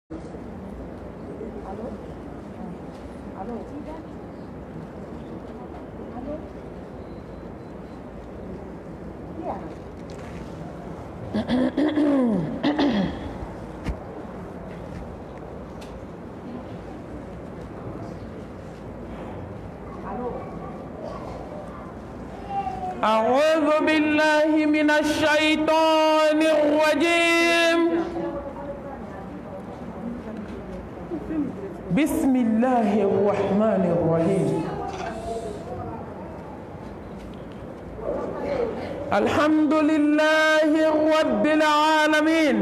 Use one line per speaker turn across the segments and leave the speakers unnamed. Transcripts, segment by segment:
أعوذ بالله من الشيطان الرجيم. بسم الله الرحمن الرحيم. الحمد لله رب العالمين.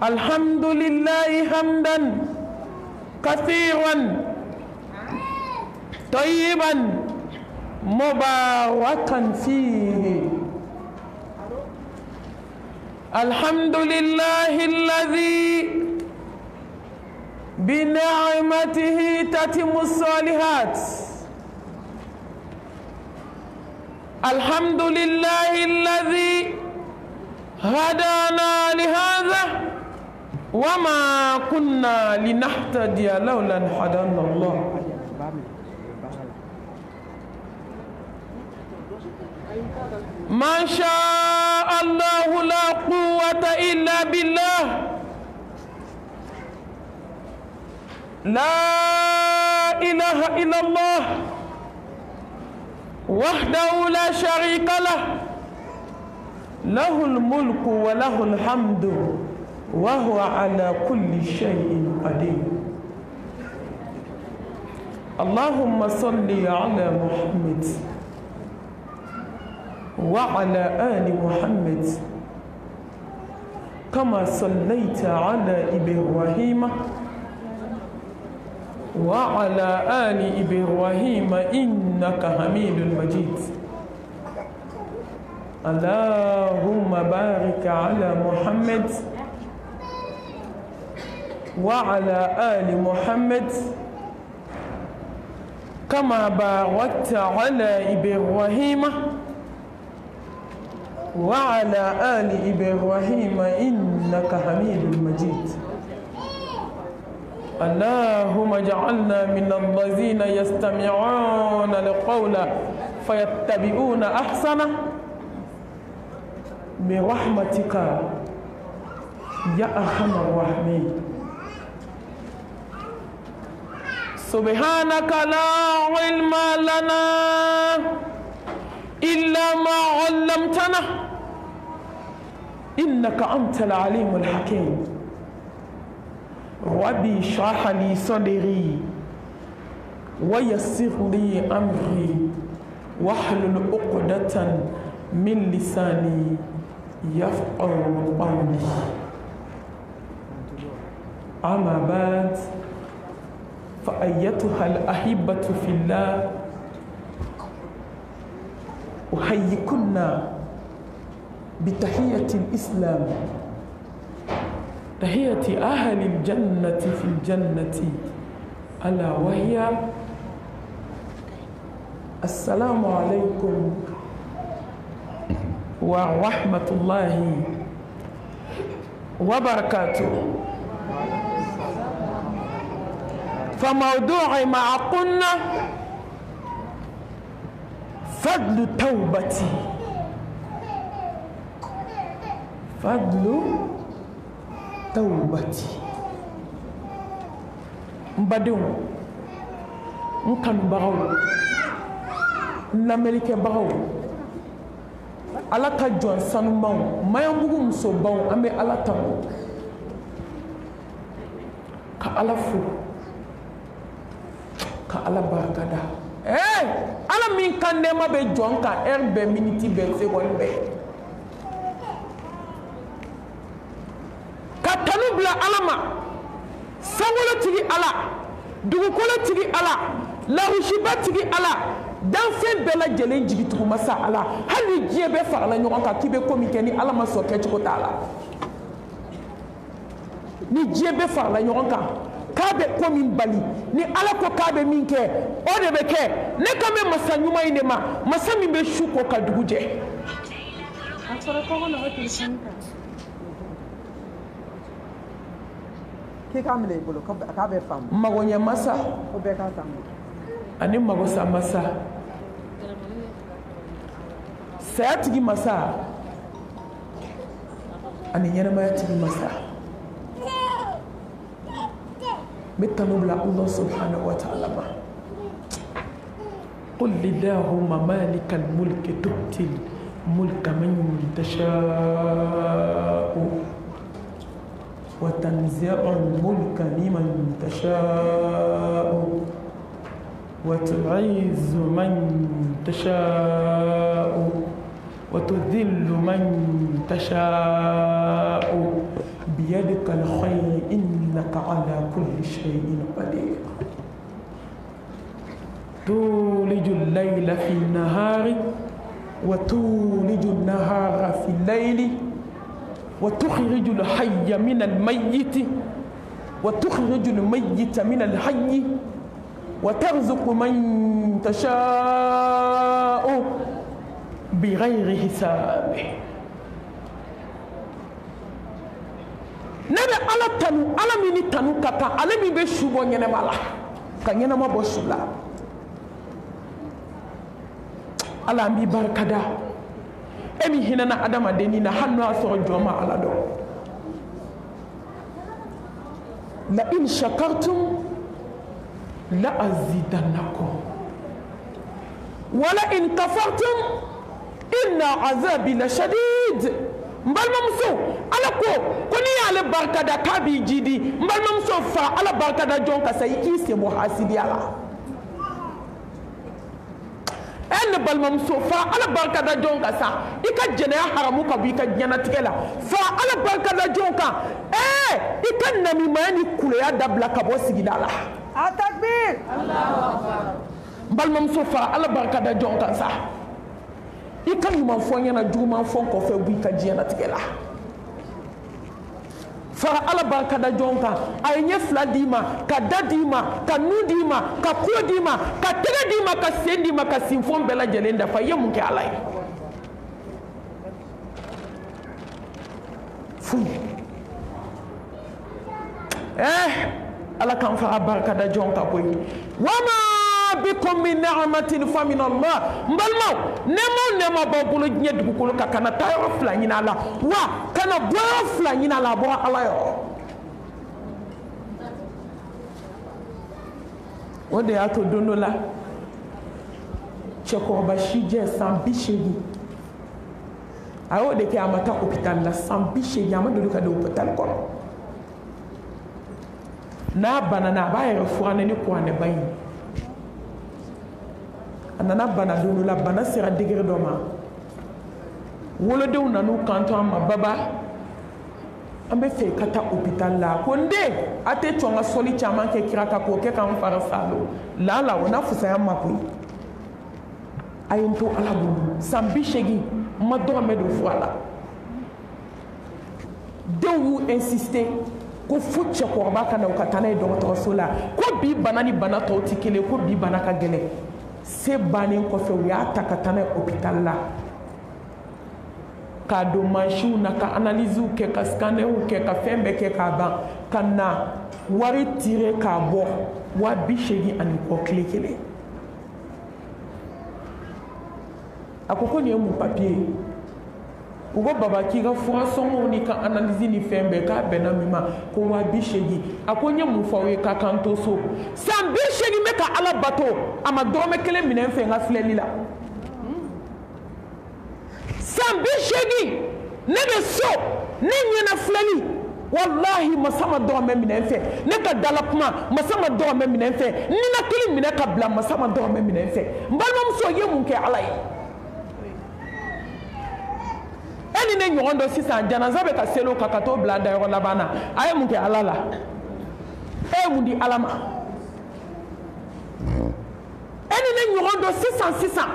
الحمد لله حمدا كثيرا طيبا مباركا فيه. الحمد لله الذي بنعمته تتم الصالحات. الحمد لله الذي هدانا لهذا وما كنا لنهتدي لولا أن هدانا الله. ما شاء الله لا قوة إلا بالله. لا إله إلا الله وحده لا شريك له. له الملك وله الحمد وهو على كل شيء قدير. اللهم صل على محمد وعلى آل محمد كما صليت على إبراهيم وعلى آل إبراهيم إنك حميد مجيد. اللهم بارك على محمد وعلى آل محمد كما باركت على إبراهيم وعلى آل إبراهيم إنك حميد مجيد. اللهم اجعلنا من الذين يستمعون القول فيتبعون أحسنه برحمتك يا أرحم الراحمين. سبحانك لا علم لنا إلا ما علمتنا إنك أنت العليم الحكيم. ربي اشرح لي صدري ويسر لي أمري واحلل عقدة من لساني يفقه قولي. أما بعد فأيتها الأحبة في الله أحييكن بتحية الإسلام، تحية أهل الجنة في الجنة، ألا وهي السلام عليكم ورحمة الله وبركاته. فموضوع ما قلنا فضل توبتي. فضل توبتي. مبادئ مكان باو نملك باو على كجون سانماو ما يمبو مسوباو أمي على تامو كألا فو كألا باكدا ala min kan nema be jon ka be minute be seconde be ka tanu bila alama sangolo tigi ala dugukolo tigi ala lahushiba tigi ala dan fen bela jelen jigi tugu masa ala hali jiye be farala ɲɔgɔn kan kibe komi kɛ ni ala ma sɔ kɛ cogo t'a la ni jiye be farala ɲɔgɔn kan k'a bɛ ko min bali ni ala ko k'a bɛ min kɛ o de bɛ kɛ ne kan bɛ masa ɲuman in de ma masa min bɛ su ko ka dugu jɛ magonya masa ani magosa masa saya tigi masa ani ɲɛnamaya tigi masa n bɛ tanu bila Allah subhanahu wa ta'ala ma قل اللهم مالك الملك تؤتي الملك من تشاء وتنزع الملك ممن تشاء وتعز من تشاء وتذل من تشاء بيدك الخير إنك على كل شيء قدير تولج الليل في النهار وتولج النهار في الليل وتخرج الحي من الميت وتخرج الميت من الحي وترزق من تشاء بغير حساب نبي على تنو على مني تنو كتا على مي بشوبو نينمالا كنينما بوشولا على مي بركدا emi hinana adama deni na hanno asoro joma ala do la in shakartum la azidannakum wala in kafartum inna azabi la shadid mbalma muso ala ko ni ale barkada kabi jidi mbalma muso fa ala barkada jonka sai kise mo hasidi ala en balmam so fa ala barkada jonka sa ika jene haramu ka bi ka jana tikela fa ala barkada jonka ika nami mani kule ya dabla ka bo sigidala atakbir Allahu akbar balmam so fa ala barkada jonka sa ika nyuma fonya na juma fon ko fe bi ka jana tikela fa ala barkada jonka ay nyefla dima ka dadima ka nudima ka kodima ka tegadima ka sendima ka sinfon bela jelenda fa yemu ke alay fu ala kan fa barkada jonka boy wama bikum min ni'matin fa min Allah mbalma nemo babulu nyedu ko ka kana tayo fla nyina la wa kana bo fla nyina la bo ala yo ode ato dono la cheko ba shije sambishegi ayo de ke amata hôpital la sambishegi amado ka de hôpital ko na banana ba ya fuane ni ko ane bayi anana bana dunu la bana sera degré doma wolodenw nanu kanto ama baba ambe fe kata hôpital la konde ate tonga soli chama ke kiraka ko ke kan fara salo la wona fusa ma ko ayento ala bulu sambi shegi ma do medo fuala dewu insister ko futche ko ba kana o katana do to sola ko bi banani bana to tikele ko bi bana ka gele se banen ko fe ya takatana hôpital la ka do manchu na ka analyse ke ka scanner ke ka fembe ke ka ban kana wari tire ka bo wa bishegi ani ko klikele akoko ni mu papier ugo baba ki ga fura songo ni ka analyse ni fembe ka benamima ko wa bishegi akonya mu fawe ka kanto so sam bishegi me ka ala bato ama do me kele minen fe nga fleli la sam bishegi ne be so ne nyena fleli wallahi masama do me minen fe ne ka dalapma masama do me minen fe ni na kele minen ka bla masama do me minen fe mbalmam so yemu ke ala yi eni ne ɲɔgɔn dɔ sisan janaza bɛ ka selo ka t'o bila dayɔrɔ laban na a ye mun kɛ ala la e ye mun di ala ma eni ne ɲɔgɔn dɔ sisan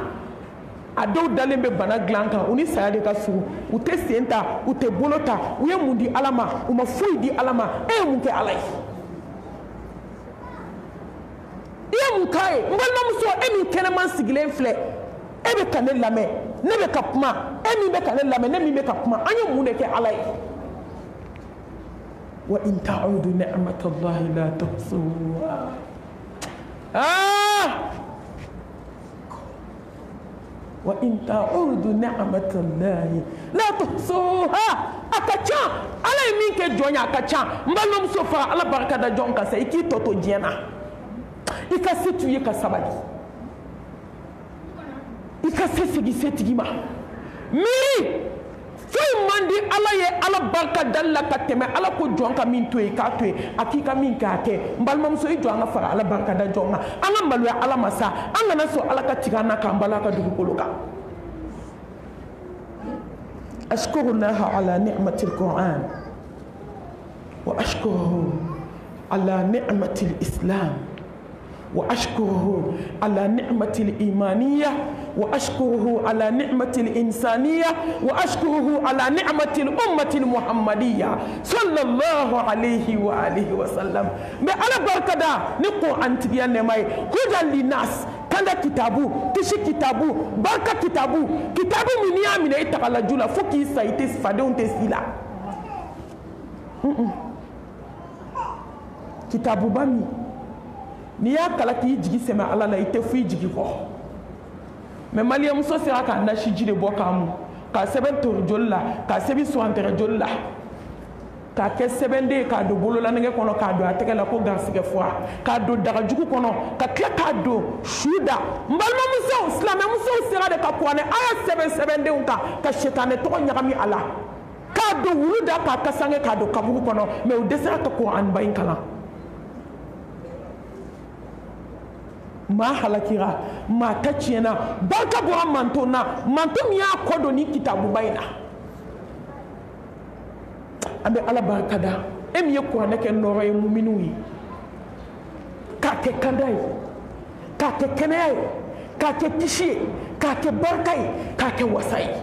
a dɔw dalen bɛ bana dilan kan u ni saya de ka surun u tɛ sen ta u tɛ bolo ta u ye mun di ala ma u ma foyi di ala ma e ye mun kɛ ala ye i ye mun k'a ye n balimamuso e min kɛnɛman sigilen filɛ e bɛ ka ne lamɛn ne bɛ ka kuma e min bɛ ka ne lamɛn ne min bɛ ka kuma an ye mun de kɛ ala ye wa in ta'udu ni'matallahi la tuhsuha. Wa in ta'udu ni'matallahi la tuhsuha. Akacha ala min ke jonya akacha mbalom sofa ala baraka da jonka sa iki toto diena ika setuye ka sabali ika sesigi setigima mi fay mandi ala ye ala barka dalla ka teme ala ko jonka min toy ka toy akika min ka ke mbalom so i jonga fara ala barka da jonga ala mbalwe ala masa angana so ala ka tigana ka mbala ka dugu koloka. أشكر الله على نعمة القرآن وأشكره على نعمة الإسلام وأشكره على نعمة الإيمانية وأشكره على نعمة الإنسانية وأشكره على نعمة الأمة المحمدية صلى الله عليه وآله وسلم. على بركة نقول أنت يا نماي هدى للناس كذا كتابو تشي كتابو بركة كتابو من يامين يتقال جولا فوكي سايتس فدون تسيلا كتابو بامي niya kala ki jigi sema ala la ite fu jigi ko mais maliya muso sera ka na shi jide bo kamu ka seben to jolla ka sebi so antere jolla ka ke sebende ka do bolola nge kono ka do ateke la ko garsige fois ka do daga jugu kono ka kla ka do shuda mbalma muso islam muso sera de ka kwane aya sebende unka ka shetane to nyagami ala ka do wuluda ka kasange ka do kaburu kono mais o desera to ko an bayin kala ma halakira ma tachena barka bo mantona mantom ya kodo ni kitabu bayna abe ala barkada em ye ko nake noro e mu'minui ka ke kandai ka ke kenai ka ke tishi ka ke barkai ka ke wasai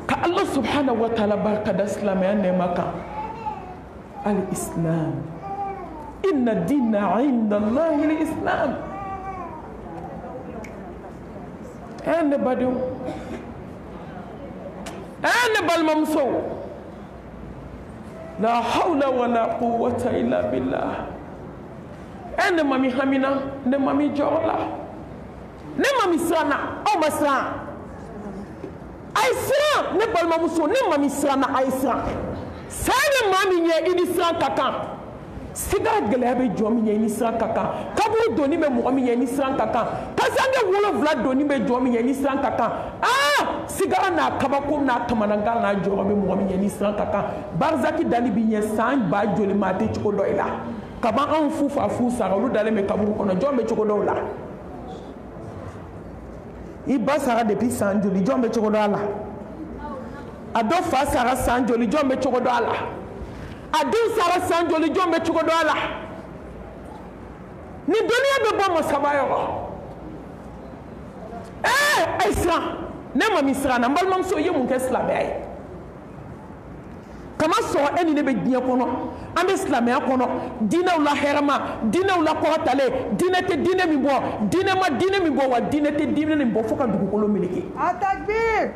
ka Allah subhanahu wa ta'ala barkada islam ya ne maka al islam إن الدين عند الله الإسلام. أنا بدو أنا بالممسو لا حول ولا قوة إلا بالله. أنا مامي همينا نمامي جولا نمامي سانا أو مسا أيسرا نبالممسو نمامي سانا أيسرا سانا مامي يدي سان كاكا sigara gɛlɛya bɛ jɔ min ye ni siran ka kan kaburu doni bɛ mɔgɔ min ye ni siran ka kan kasange wolonfila doni bɛ jɔ min ye ni siran ka kan sigara n'a kabako n'a kamanagan n'a jɔyɔrɔ bɛ mɔgɔ min ye ni siran ka kan barzaki dali bi ɲɛ san ba joli ma a tɛ cogo dɔ i la kaban anw fu fa fu sara olu dalen bɛ kaburu kɔnɔ jɔn bɛ cogo dɔw la i ba sara depuis san joli jɔn bɛ cogo dɔ a la a dɔ fa sara san joli jɔn bɛ cogo dɔ a la adin sara san joli jɔn bɛ cogo dɔ a la ni duniya bɛ bɔ masaba yɔrɔ ayi siran ne ma min siran na n balimamuso i ye mun kɛ silamɛya ye kama sɔrɔ e ni ne bɛ diɲɛ kɔnɔ an bɛ silamɛya kɔnɔ diinɛw la hɛrɛma diinɛw la kɔrɔtalen diinɛ tɛ diinɛ min bɔ diinɛ ma diinɛ min bɔ wa diinɛ tɛ diinɛ min bɔ fo ka dugukolo meleke atakbir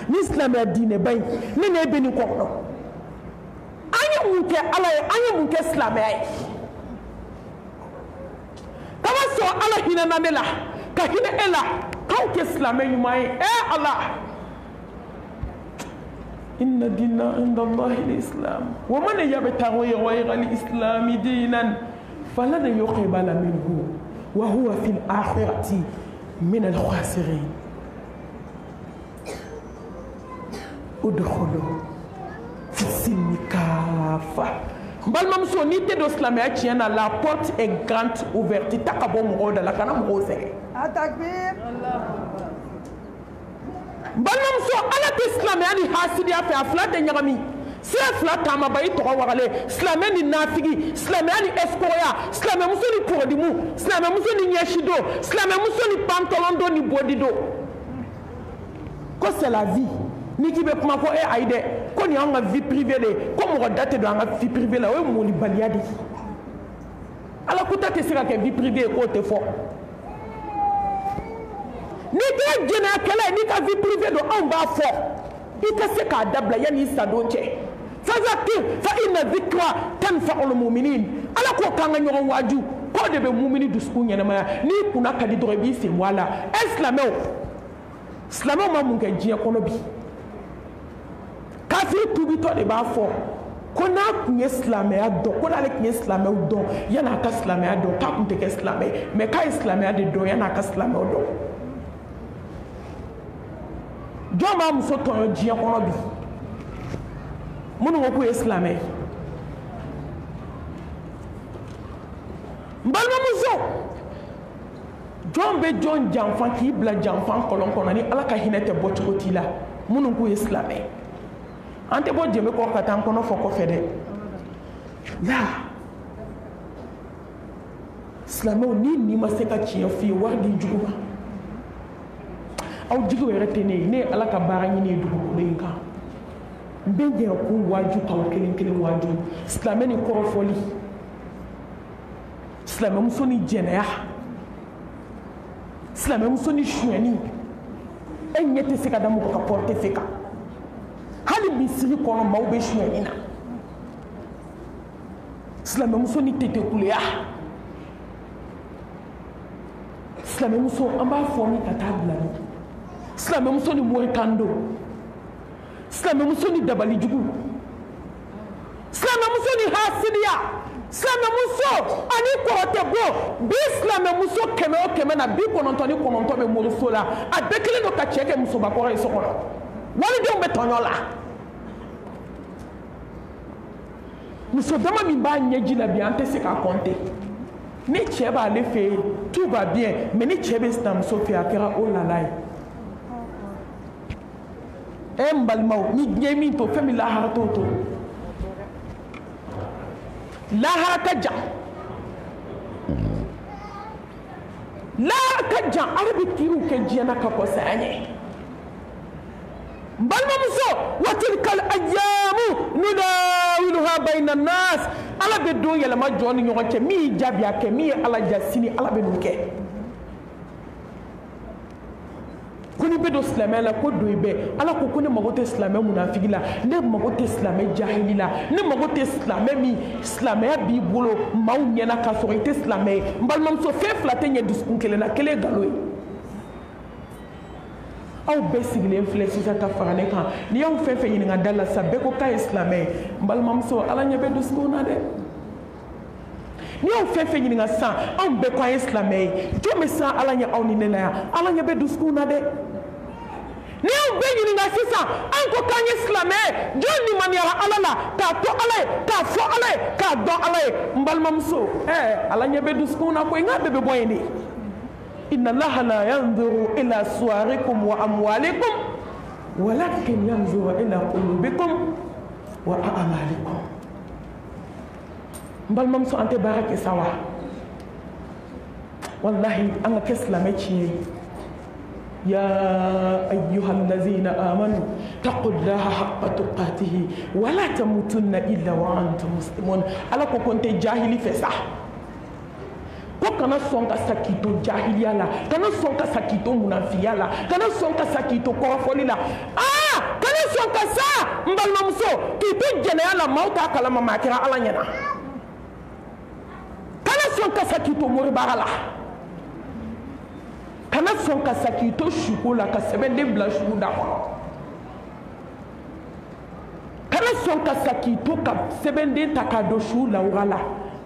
ni silamɛya diinɛba in ne n'e bɛ nin kɔrɔ an ye mun kɛ ala ye an ye mun kɛ silamɛya ye kama sɔrɔ ala hinɛna ne la ka hinɛ e la k'aw kɛ silamɛ ɲuman ye ala إن الدين عند الله الإسلام ومن يبتغي غير الإسلام دينا فلن يقبل منه وهو في الآخرة من الخاسرين ادخلوا في السلم كافة بل ممسو نيتي دو سلامي اتيانا لا porte est grande ouverte تاكابو مغودا لا كانا مغوزي التكبير balimamuso ala tɛ silamɛya ni hasidiya fɛ a fila tɛ ɲagami sira fila taamaba i tɔgɔ wagale silamɛ ni nafigi silamɛya ni escroya silamɛmuso ni kɔgɔdimu silamɛmuso ni ɲɛsido silamɛmuso ni pantalon do ni bodi do ko c'est la vie ni k'i bɛ kuma ko ayi dɛ ko nin y'anw ka vie privée de ko mɔgɔ da tɛ don an ka vie privée la o ye molibaliya de ye ala kuta tɛ se ka kɛ vie privée ye k'o tɛ fɔ ni kɛra jɛnɛya kɛlɛ ni ka vie privée don anw b'a fɔ ita se k'a dabila yanni i sadon cɛ fazakir fa inna dhikra tanfa'ul mu'minin ala ko k'an ka ɲɔgɔn waaju k'o de bɛ mumini dusukun ɲɛnamaya n'i kunna ka di dɔrɔn i b'i sen bɔ a la silamɛw ma mun kɛ diɲɛ kɔnɔ bi kafiri tubitɔ de b'a fɔ ko n'a tun ye silamɛya dɔn ko n'ale tun ye silamɛw dɔn yan'a ka silamɛya dɔn k'a tun tɛ kɛ silamɛ ye mais k'a ye silamɛya de dɔn yan'a ka silamɛw dɔn jɔn b'a muso tɔɲɔ diɲɛ kɔnɔ bi minnu ko k'u ye silamɛ ye n balimamuso jɔn bɛ jɔn janfa k'i bila janfan kɔlɔn kɔnɔ ni ala ka hinɛ tɛ bɔ cogo t'i la minnu k'u ye silamɛ ye an tɛ bɔ jɛmɛ kɔ ka taa an kɔnɔ fɔ kɔfɛ dɛ la silamɛw ni ma se ka tiɲɛ f'i ye wari di jugu ma aw jigiw yɛrɛ tɛ ne ye ne ye ala ka baara ɲini ye dugukolo in kan n bɛ n yɛrɛ kun waaju k'aw kelen kelen waaju silamɛ ni kɔrɔfɔli silamɛmuso ni jɛnɛya silamɛmuso ni sonyɛni e ɲɛ tɛ se ka da mɔgɔ ka pɔrɔte fɛ kan hali misiri kɔnɔ maaw bɛ sonyɛni na silamɛmuso ni tetekuleya silamɛmuso an b'a fɔ min ka taa bila min silamɛmuso ni morikando silamɛmuso ni dabalijugu silamɛmuso ni hasidiya silamɛmuso ani kɔrɔtɛ bɔ bi silamɛmuso 100 o 100 na 99 bɛ moriso la a bɛɛ kelen don ka cɛ kɛ musobakɔrɔ ye so kɔnɔ walidenw bɛ tɔɲɔ la muso dama min b'a ɲɛji la bi an tɛ se k'a kɔnte ni cɛ b'ale fɛ yen tout va bien mais ni cɛ bɛ sinamuso fɛ yen a kɛra o lala ye n balimaw ni diɲɛ min to fɛn min lahara t'o to lahara ka jan ala bɛ kiriw kɛ diɲɛ na ka kɔ saya ɲɛ n balimamuso wa tilkal ayyamu nudawiluha bayna nas ala bɛ don yɛlɛma jɔn ni ɲɔgɔn cɛ min y'i jaabi a kɛ min ye ala ja sini ala bɛ nin kɛ ko ni bɛ don silamɛya la ko don i bɛ ala ko ne mago tɛ silamɛ munafigi la ne mago tɛ silamɛ jahili la ne mago tɛ silamɛ min silamɛya b'i bolo maaw ɲɛna k'a sɔrɔ i tɛ silamɛ ye n balimamuso fɛn fila tɛ ɲɛ dusukun kelen na kelen ye nkalon ye aw bɛɛ sigilen filɛ sisan ka fara ne kan ni y'aw fɛn fɛn ɲininka da la sa bɛɛ ko k'a ye silamɛ ye n balimamuso ala ɲɛ bɛ dusukun na dɛ ni y'aw fɛn fɛn ɲininka sisan anw bɛɛ ko an ye silamɛ ye jɔn bɛ siran ala ɲɛ aw ni ne la yan ala ɲɛ bɛ dusukun na dɛ ni y'aw bɛɛ ɲininka sisan an ko k'an ye silamɛ ye jɔn limaniyara ala la k'a to ala ye k'a fɔ ala ye k'a dɔn ala ye n balimamuso ala ɲɛ bɛ dusukun na koyi n k'a bɛɛ bɛ bɔ yen de inna allaha la yanzuru ila suwarikum wa amwalikum walakin yanzuru ila qulubikum wa a'malikum n balimamuso an tɛ baara kɛ sa wa wallahi an ka kɛ silamɛ tiɲɛ ye يا أيها الذين آمنوا اتقوا الله حق تقاته ولا تموتن إلا وأنتم مسلمون على كنت جاهلي فسح ko kana sɔn ka sakito jahiliya la kana sɔn ka sakito munafiya la kana sɔn ka sakito kɔrɔfɔli la kana sɔn ka sa n balimamuso k'i to jɛnɛya la maaw t'a kalama maa kɛra ala ɲɛna kana sɔn ka sakito moribaga la kana sɔn ka sakito suko la ka sɛbɛnden bila sugu da kɔnɔ kana sɔn ka sakito ka sɛbɛnden ta k'a don su lawura la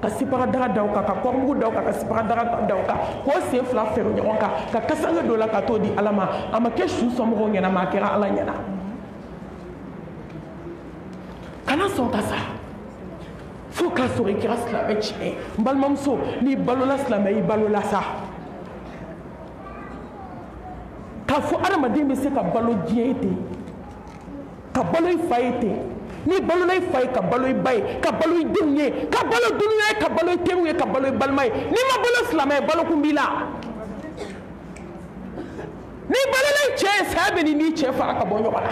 ka sipagadaga da o kan ka kɔrɔmugu da o kan ka sipagadaga da o kan k'o sen fila fɛrɛ ɲɔgɔn kan ka kasange dɔ la ka t'o di ala ma a ma kɛ su sɔnmɔgɔw ɲɛna ma a kɛra ala ɲɛna kana sɔn ka sa fo k'a sɔrɔ i kɛra silamɛ tiɲɛ n balimamuso n'i balola silamɛ i balola sa k'a fɔ adamaden bɛ se ka balo diɲɛ ye ten ka balo i fa ye ten n'i balola i fa ye ka balo i ba ye ka balo i denw ye ka balo dunuya ye ka balo i teriw ye ka balo i balima ye n'i ma balo silamɛ ye balokun b'i la n'i balola i cɛ ye saya bɛ n'i cɛ fara ka bɔ ɲɔgɔn na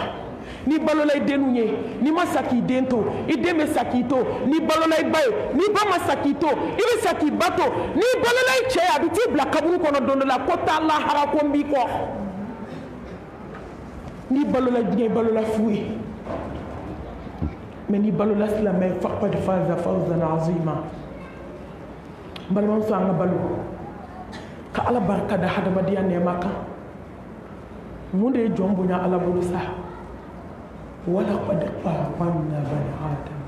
n'i balola i denw ye n'i ma sa k'i den to i den bɛ sa k'i to n'i balola i ba ye n'i ba ma sa k'i to i bɛ sa k'i ba to n'i balola i cɛ ye a bɛ t'i bila kaburu kɔnɔ don dɔ la ko taa lahara ko n b'i kɔ ni balola diɲɛ balola fu ye mais ni balola silamɛ faqad faza fawzan azima balimamuso an ka balo ka ala barika da hadamadenya nɛɛma kan mun de ye jɔn bonya ala bolo sa walaqad qarramna bani adam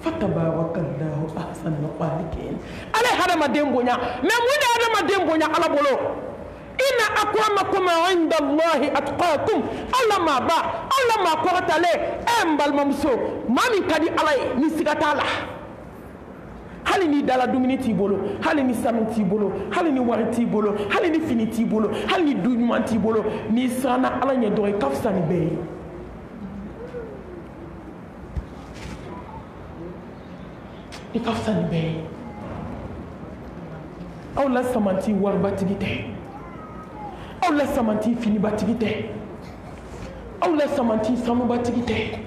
fatabarakallahu ahsanul khaliqin ala hadamaden bonya mais mun de hadamaden bonya ala bolo inna akramakum inda allahi atqakum alla ma ba alla ma korotale balmamuso mami kadi ala ye ni siga t'a la hali ni dala dumuni t'i bolo hali ni sanu t'i bolo hali ni wari t'i bolo hali ni fini t'i bolo hali ni du ɲuman t'i bolo n'i siranna ala ɲɛ dɔrɔn i ka fisa ni bɛɛ ye i ka fisa ni bɛɛ ye aw la samanti waribatigi tɛ aw la samanti finibatigi tɛ aw la samanti sanubatigi tɛ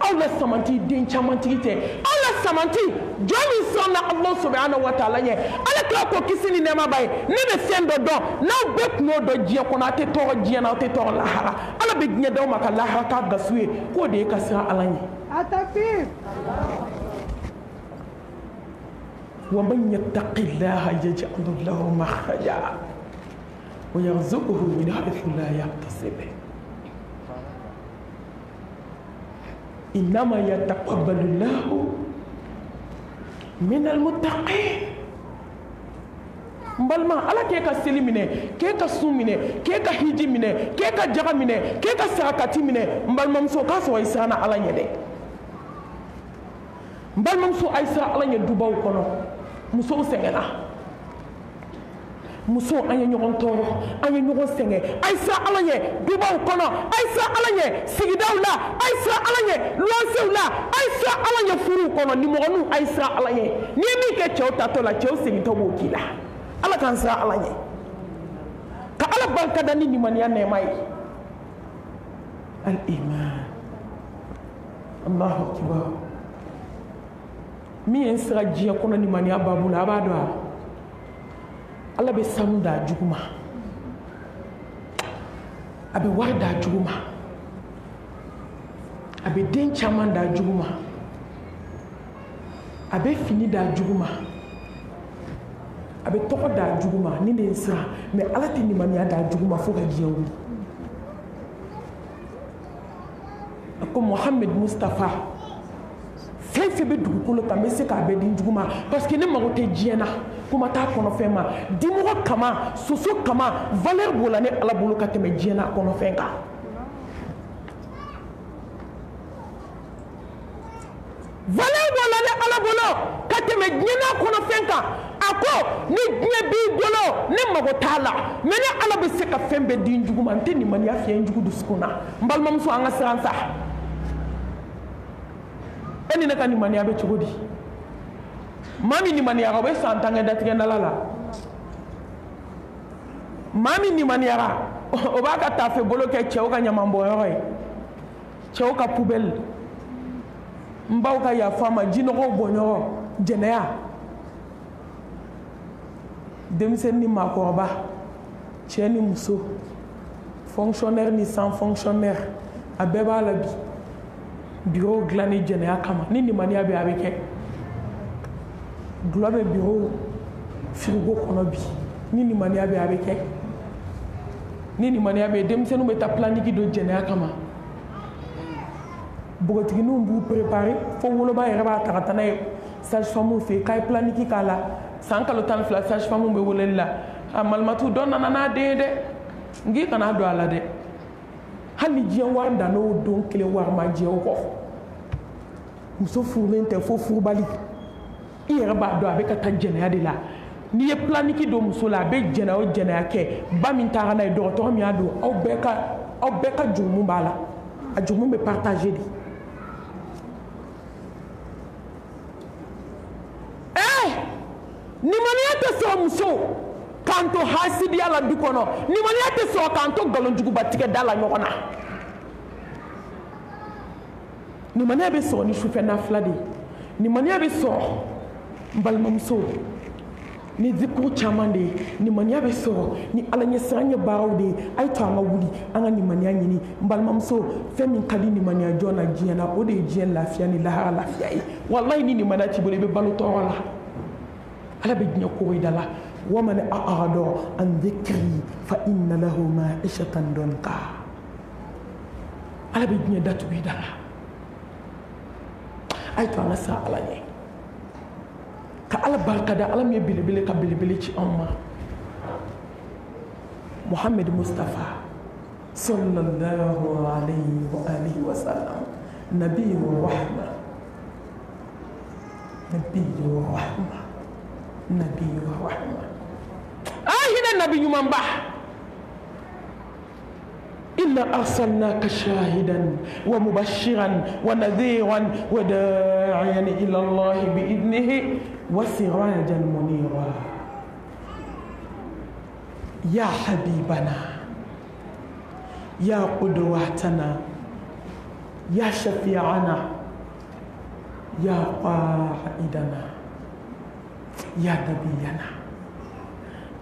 aw la samanti den camantigi tɛ aw la samanti jɔn min sɔnna Allah subhanahu wa ta'ala ɲɛ ala kira ko kisi ni nɛɛma b'a ye ne bɛ fɛn dɔ dɔn n'aw bɛɛ tun y'o dɔn diɲɛ kɔnɔ aw tɛ tɔɔrɔ diɲɛ na aw tɛ tɔɔrɔ lahara ala bɛ diɲɛ d'aw ma ka lahara k'a gasu ye k'o de ye ka siran ala ɲɛ ومن يتق الله يجعل له مخرجا ويرزقه من حيث لا يحتسب إنما يتقبل الله من المتقين mbalma ala ke ka seli minɛ ke ka sun minɛ ke ka hiji minɛ ke ka jaga minɛ ke ka sarakati minɛ mbalmamuso k'a sɔrɔ i siranna ala ɲɛ dɛ mbalmamuso a sira ala ɲɛ dubaw kɔnɔ musow sɛgɛnna muso an ye ɲɔgɔn tɔɔrɔ an ye ɲɔgɔn sɛgɛn a sira ala ɲɛ dubaw kɔnɔ a sira ala ɲɛ sigidaw la a sira ala ɲɛ luwansew la a sira ala ɲɛ furuw kɔnɔ nimɔgɔninw a sira ala ɲɛ n'i ye min kɛ cɛw tatɔ la cɛw segintɔ b'o k'i la ala k'an sira ala ɲɛ ka ala barika da ni nimaniya nɛɛma ye al iman allahu akbar min ye n sira diɲɛ kɔnɔ nimaniya baabu la a b'a dɔn a ala bɛ sanu d'a jugu ma a bɛ wari d'a jugu ma a bɛ den caman d'a jugu ma a bɛ fini d'a jugu ma a bɛ tɔgɔ d'a jugu ma ni de ye n sira mais ala tɛ nimaniya d'a jugu ma fo ka diɲɛ wuli a ko Muhammed Mustafa fɛn fɛn bɛ dugukolo kan n bɛ se k'a bɛɛ di jugu ma parce que ne mago tɛ diɲɛ na kuma t'a kɔnɔfɛn ma dimɔgɔ kama soso kama valeur b'o la ne ala bolo ka tɛmɛ diɲɛ na kɔnɔfɛn kan valeur b'o la ne ala bolo ka tɛmɛ diɲɛ na kɔnɔfɛn kan a ko ni diɲɛ b'i bolo ne mago t'a la mais ne ala bɛ se ka fɛn bɛɛ di jugu ma n tɛ nimaniya fiyɛ n jugu dusukun na n balimamuso an ka siran sa e ni ne ka nimaniya bɛ cogo di maa min nimaniyara o bɛ san 10 kɛ datigɛndala la maa min nimaniyara o b'a ka tafe bolo kɛ cɛw ka ɲamanbɔnyɔrɔ ye cɛw ka poubelle n baw ka yafa ma jinɔgɔw bɔnyɔrɔ jɛnɛya denmisɛnnin ni maakɔrɔba cɛ ni muso fonctionnaire ni sans fonctionnaire a bɛɛ b'a la bi bureau dilan ni jɛnɛya kama ni nimaniya bɛ a bɛ kɛ gulɔ bɛ bureau frigo kɔnɔ bi ni nimaniya bɛ a bɛ kɛ ni nimaniya bɛ denmisɛnninw bɛ taa planning don jɛnɛya kama bogotigininw b'u préparer fo woloba yɛrɛ b'a ta ka taa n'a ye sage-femme fɛ yen k'a ye planning k'a la san kalo 12 sage-femme bɛ weleli la a malimatu dɔ nana n'a den ye dɛ n k'i kana don a la dɛ hali ni diɲɛ wari dan n'o don kelen wari ma jɛ o kɔ muso furulen tɛ fo furubali i yɛrɛ b'a dɔn a bɛ ka taa jɛnɛya de la n'i ye planning don muso la a bɛ jɛnɛya o jɛnɛya kɛ ba min taara n'a ye dɔgɔtɔrɔ min y'a don aw bɛɛ ka jurumu b'a la a jurumu bɛ partager de nimaniya tɛ sɔrɔ muso k'an to hasidiya la du kɔnɔ nimaniya tɛ sɔrɔ k'an to nkalonjuguba tigɛ da la ɲɔgɔn na nimaniya bɛ sɔrɔ ni sufɛ nafila de ye nimaniya bɛ sɔrɔ n balimamuso ni zikru caman de ni maniya bɛ sɔrɔ ni ala ɲɛ siran ɲɛ baaraw de a ye to an ka wuli an ka nimaniya ɲini n balimamuso fɛn min ka di nimaniya jɔn na diɲɛ na o de ye diɲɛ lafiya ni lahara lafiya ye walayi ni nimaniya t'i bolo i bɛ balo tɔɔrɔ la ala bɛ diɲɛ kogo i da la waman a'rada an dhikri fa inna lahu ma'ishatan danka ala bɛ diɲɛ datugu i da la a ye to an ka siran ala ɲɛ ka ala barika da ala min ye belebele ka belebele ci anw ma Muhammad Mustafa sallallahu alayhi wa alihi wa sallam nabiyyu rahma nabiyyu rahma nabiyyu rahma ahina nabiyyu man ba إنا أرسلناك شاهدا ومبشرا ونذيرا وداعيا إلى الله بإذنه وسراجا منيرا يا حبيبنا يا قدوتنا يا شفيعنا يا قائدنا يا نبينا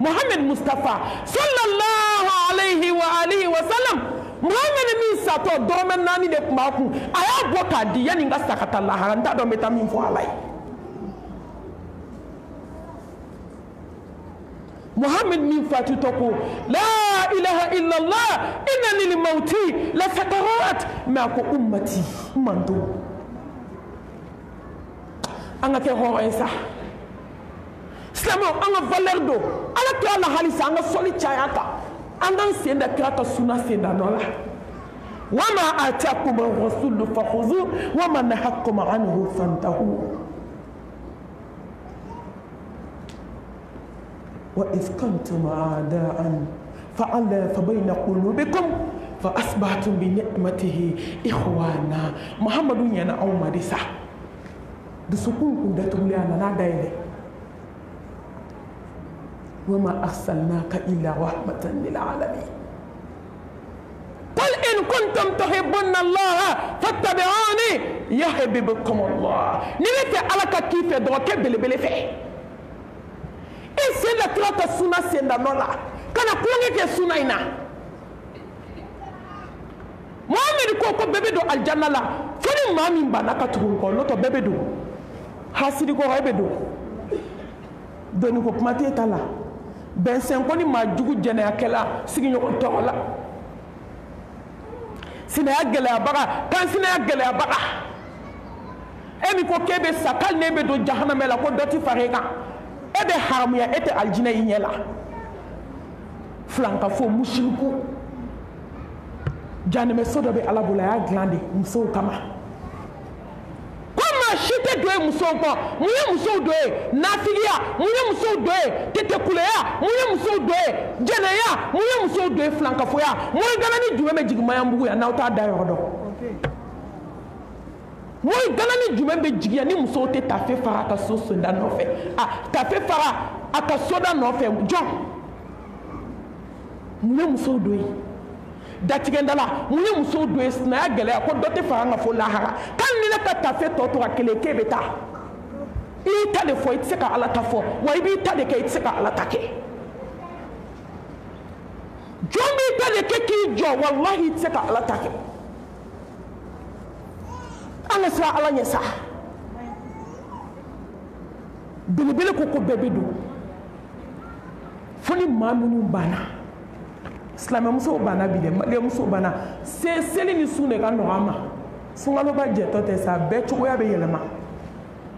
محمد مصطفى صلى الله عليه وآله وسلم محمد من ساتو دومن ناني de kumaku aya boka di yani nga sakata la haranda do meta min fo alay محمد من فاتو تقو لا إله إلا الله إن للموت لسكرات معكو أمتي مندو أنا كهو إنسا Islam anga valeur do ala kira la halisa anga soli chayata anga senda kira ka suna senda nola wama atakum ar-rasul fakhudhu wama nahakum anhu fantahu wa idh kuntum a'da'an fa'alafa bayna qulubikum fa asbahtum bi ni'matihi ikhwana Muhammadun yana awmadisa dusukun kundatulana na daile وما أرسلناك إلا رحمة للعالمين قل إن كنتم تحبون الله فاتبعوني يحببكم الله نيجي على كيف دوك بلبل في إن سيدا كلاتا سونا سيدا نولا كان كوني كي سونا إنا محمد كوكو بيبدو الجنة لا فني مامي بانا كترون كو لوتو بيبدو حاسدي كو بيبدو دوني كو كماتي تالا ben senkoni ma jugu jene akela sigi ñoko tola sina agela baga kan sina agela baga emi ko kebe sakal nebe do jahannama la ko doti fareka ebe haramuya ete aljina yinyela flanka fo mushriku janeme sodo be alabula ya glande muso kama shite doye muso ko muye muso doye nafigiya muye muso doye tete kuleya muye muso doye jeneya muye muso doye flankafoya moy ganani jume be jigmaya mbugu ya nawta dayo do moy ganani jume be jigiya ni muso te tafe fara ka so sonda no fe ah tafe fara aka soda no fe jon muye muso doye datigendala muye muso doye na ya gele ko dote fara nga fo lahara kan ni na ka tafe toto ka kele kebeta i ta de fo itseka ala tafo wa ibi ta de ke itseka ala take jombi ta de ke ki jo wallahi itseka ala take ala sa ala nyesa bilibili ko bebedu foni mamunu bana Islam muso bana bile mali muso bana seli ni sune ka no ama sungalo ba jeto te sa be chuko ya be yelema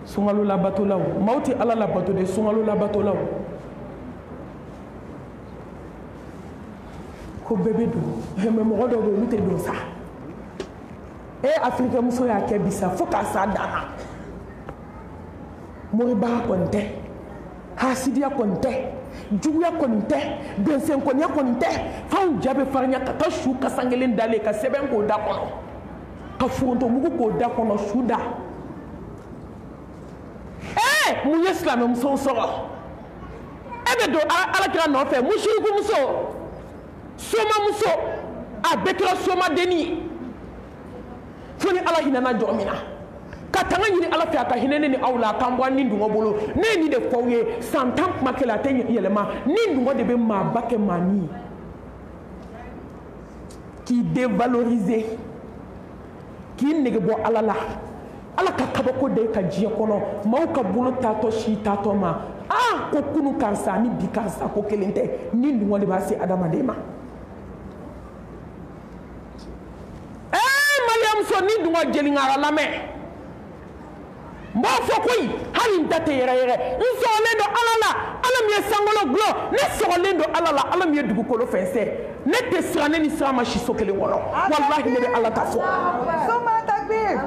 sungalo la batolaw mauti ala la bato de sungalo la batolaw ko bebe do he me mo do lu te do sa e afrika muso ya ke bisa foka sa dana mo ba konte hasidia konte juguya konte bensen konya konte faun jabe farnya ka shu ka sangelen dale ka seben ko da kono ka furonto mugu ko da kono shuda mu islam muso so ebe do ala kira no fe mushriku muso soma muso a bekira soma deni foni ala hinana jomina ka tanga yini ala fi aka hinene ni awla kambwa ni ndungo bolo ne ni de fawye santam makela te yelema ni ndungo de be ma bake mani qui dévaloriser qui nege bo alala ala ka kabako de ka jiye kono maw ka bolo tato shi tato ma ko kunu kansa ni bi kansa ko kelente ni ndungo de ba se adama de ma mariam so ni ndungo jeli ngara lame mbo fokoy halin date yere nso lendo alala alam ye sangolo glo ne so lendo alala alam ye dugu kolo fense ne te srane ni sama shi sokele wolo wallahi ne be ala ta fo
soma takbir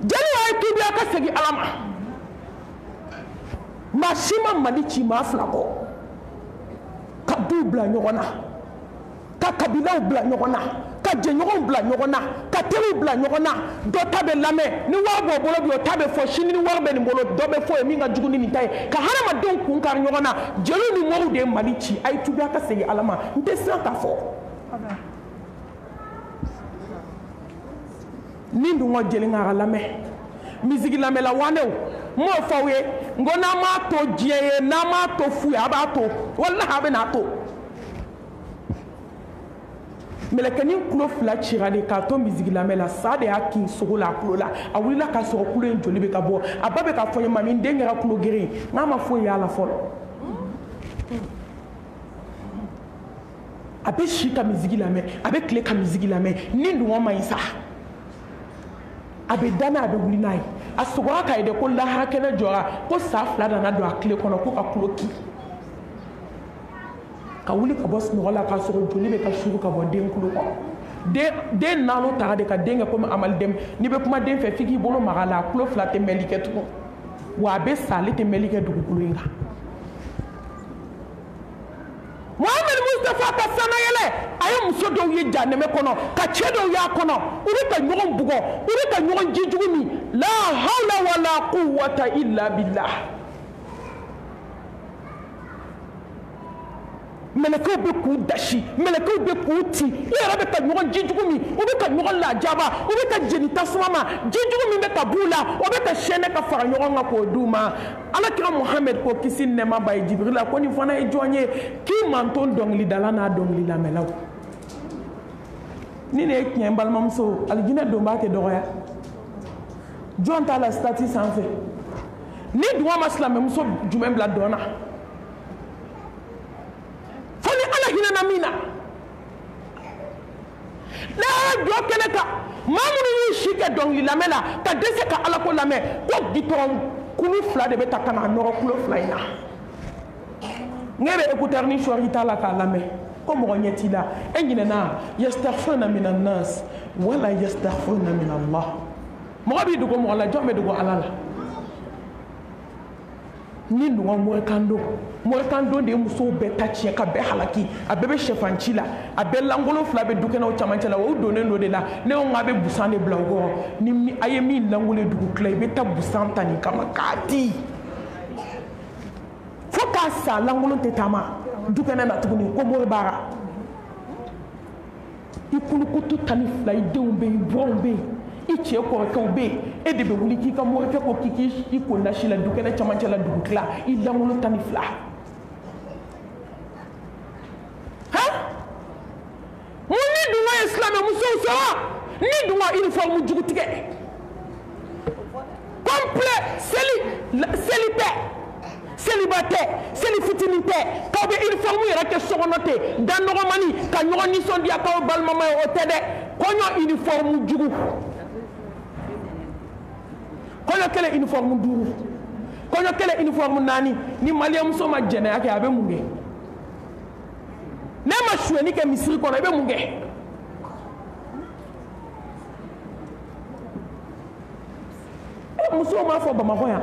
jeli ay tubi aka segi alama mashima malichi ma flako ka dubla nyogona ka kabila bla nyogona ka jenyogon bla nyogona ka teru bla nyogona do tabe lame ni wabo bolo bi o tabe fo shini ni warbe ni bolo do be fo e minga juguni ni tay ka harama don kun kar nyogona jelu ni moru de malichi ay tubi aka segi alama nte santa fo ni ndungo jeli ngara lame mizigi lame la wanew mo fawe ngona ma to jiye na ma to fu abato wallahi abena to melekeni kulo fila chirale ka to mizigi lamela sa de akin sogo la kulo la a wulila ka sogo kulo en joli be ka bo a ba be ka fo mami ndengera kulo gere na ma fo ya la folo abe shi ka mizigi lame abe kle ka mizigi lame ni ndungo ma isa abe dana abe wulinai a sogo aka ide ko la hakene jora ko sa fla dana do akle kono ko ka kulo ki ka wuli ka bɔ sunɔgɔ la ka sɔrɔ joli bɛ ka suru ka bɔ den kulo kɔnɔ den naano taga de ka den kɛ komi amalidɛm n'i bɛ kuma den fɛ f'i k'i bolo maga la a kulo fila tɛ mɛli kɛ tugun wa a bɛ sa ale tɛ mɛli kɛ dugukolo in kan Muhammed Mustafa ka sanayɛlɛ a ye muso dɔw ye janɛmɛ kɔnɔ ka cɛ dɔw y'a kɔnɔ u bɛ ka ɲɔgɔn bugɔ u bɛ ka ɲɔgɔn ji jugu min la hawla wala quwwata illa billah melekaw bɛ k'u dasi melekaw bɛ k'u ti i yɛrɛ bɛ ka ɲɔgɔn ji jugu min u bɛ ka ɲɔgɔn lajaba u bɛ ka jeni tasuma ma ji jugu min bɛ ka b'u la o bɛ ka sɛnɛ ka fara ɲɔgɔn kan k'o d'u ma alakira Muhammed ko kisi nɛɛma ba ye Jibrila ko nin fana ye jɔn ye k'i manton dɔnkilidala n'a dɔnkili lamɛnlaw ni ne ye tiɲɛ n balimamuso alijinɛ donbaa tɛ dɔgɔya jɔn t'a la stati sanfɛ ni duguma ma silamɛmuso jumɛn bila dɔn na foni ala hinana mina la do kene ka mamunu yi shike dongli lamela ka dese ka ala ko lame ko giton kulu fla de beta kana noro kulo fla ina ngebe écouteur ni shori tala ka lame ko mo nyeti la engine na yastaghfiruna minan nas wala yastaghfiruna min Allah mo bi dugo mo la jombe dugo ala la ni nunga morekando de muso bɛɛ ta tiɲɛ ka bɛɛ halaki a bɛɛ bɛ sɛfanci la a bɛɛ langolo fila bɛ dukɛnɛw camancɛ la o donnen do de la ne ko a bɛ busan de bila o kɔrɔ ni a ye min langolo dugu tila i bɛ taa busan ta nin kama k'a di fo k'a sa langolo tɛ taama dukɛnɛ na tuguni ko mori baara i kulukutu ta ni fila i denw bɛ yen i buranw bɛ yen i cɛ kɔrɔkɛw bɛ yen e de bɛ wuli k'i ka morikɛ ko k'i ko nasi la dukɛnɛ camancɛ la dugu tila i langolo ta ni fila mun ni dunga ye silamɛmusow sɔrɔ ni dunga uniforme jugu tigɛ complet seli tɛ seliba tɛ seli fitinin tɛ k'aw bɛ uniforme yɛrɛ kɛ sokɔnɔ ten da nɔgɔmani ka ɲɔgɔn nisɔndiya k'aw balimama ye o tɛ dɛ kɔɲɔ uniforme jugu kɔɲɔ kelen uniforme 5 kɔɲɔ kelen uniforme 4 ni maliyɛnmuso ma jɛnɛya kɛ a bɛ mun kɛ ne ma suɲɛni kɛ misiri kɔnɔ i bɛ mun kɛ musow m'a fɔ Bamakɔ yan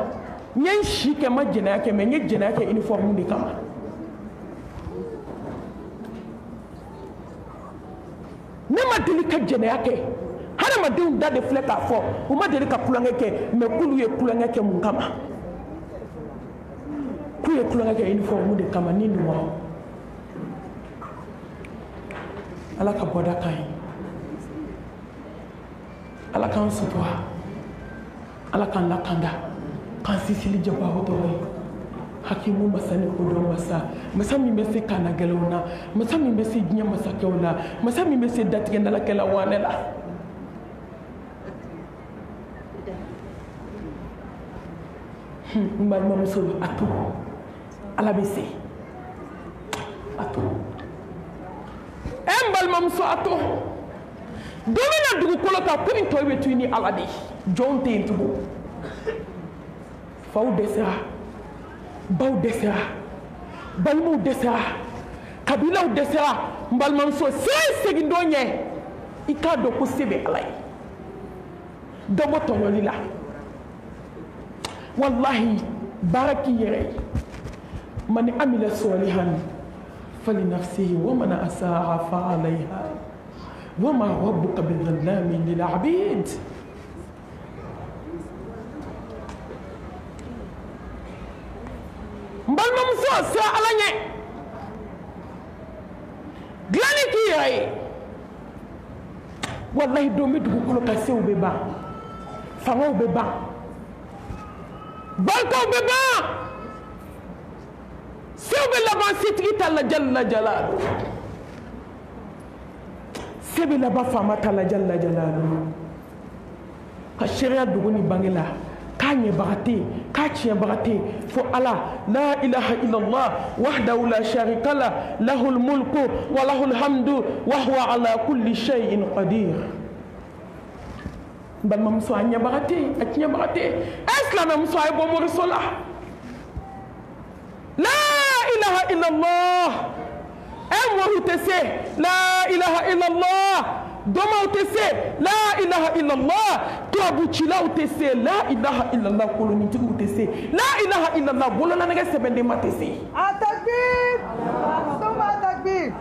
n ye n si kɛ n ma jɛnɛya kɛ mais n ye jɛnɛya kɛ uniforme de kama ne ma deli ka jɛnɛya kɛ hadamadenw da de filɛ k'a fɔ u ma deli ka kulonkɛ kɛ mais k'olu ye kulonkɛ kɛ mun kama k'u ye kulonkɛ kɛ uniforme de kama ni nin wa ala ka bɔda ka ɲi ala k'an sutura ala k'an lakanda k'an sisili jabahu tɔgɔ ye hakimu masa ni kodɔn masa masa min bɛ se kaana gɛlɛnw na masa min bɛ se diɲɛ masakɛw la masa min bɛ se datigɛndalakɛla wanɛ la n balimamuso a to ala bɛ se a to n balimamuso a to don min na dugukolo kan ko nin tɔ bɛ to ni ala de ye jɔnw tɛ yen tugun faw dɛsɛra baw dɛsɛra balimaw dɛsɛra kabilaw dɛsɛra n balimamuso se segin don ɲɛ i k'a dɔn ko se bɛ ala ye dɔ bɔ tɔɲɔli la wallahi baara k'i yɛrɛ ye man amila salihan falinafsihi wa man asaa fa alayha wa ma rabbuka bidhallamin lil abid balimamuso sira ala ɲɛ dilanni k'i yɛrɛ ye wallahi don bɛ dugukolo kan sew bɛ ban fangaw bɛ ban bankaw bɛ ban sew bɛ laban setigi ta la jalla jalalu se bɛ laban faama ta la jalla jalalu ka sariya dogo ni bange la k'a ɲɛbaga tɛ yen k'a tiɲɛbaga tɛ yen fo ala la ilaha illallah wahdahu la sharika la lahul mulku wa lahul hamdu wa huwa ala kulli shay'in qadir balimamuso a ɲɛbaga tɛ yen a tiɲɛbaga tɛ yen silamɛmuso a ye bɔ moriso la la ilaha illallah moriw tɛ se la ilaha illallah dɔmaw tɛ se la ilaha illallah tubabucilaw tɛ se la ilaha illallah kolonitigiw tɛ se la ilaha illallah bololaɛgɛ sɛbɛndenma tɛ se
takbir soma takbir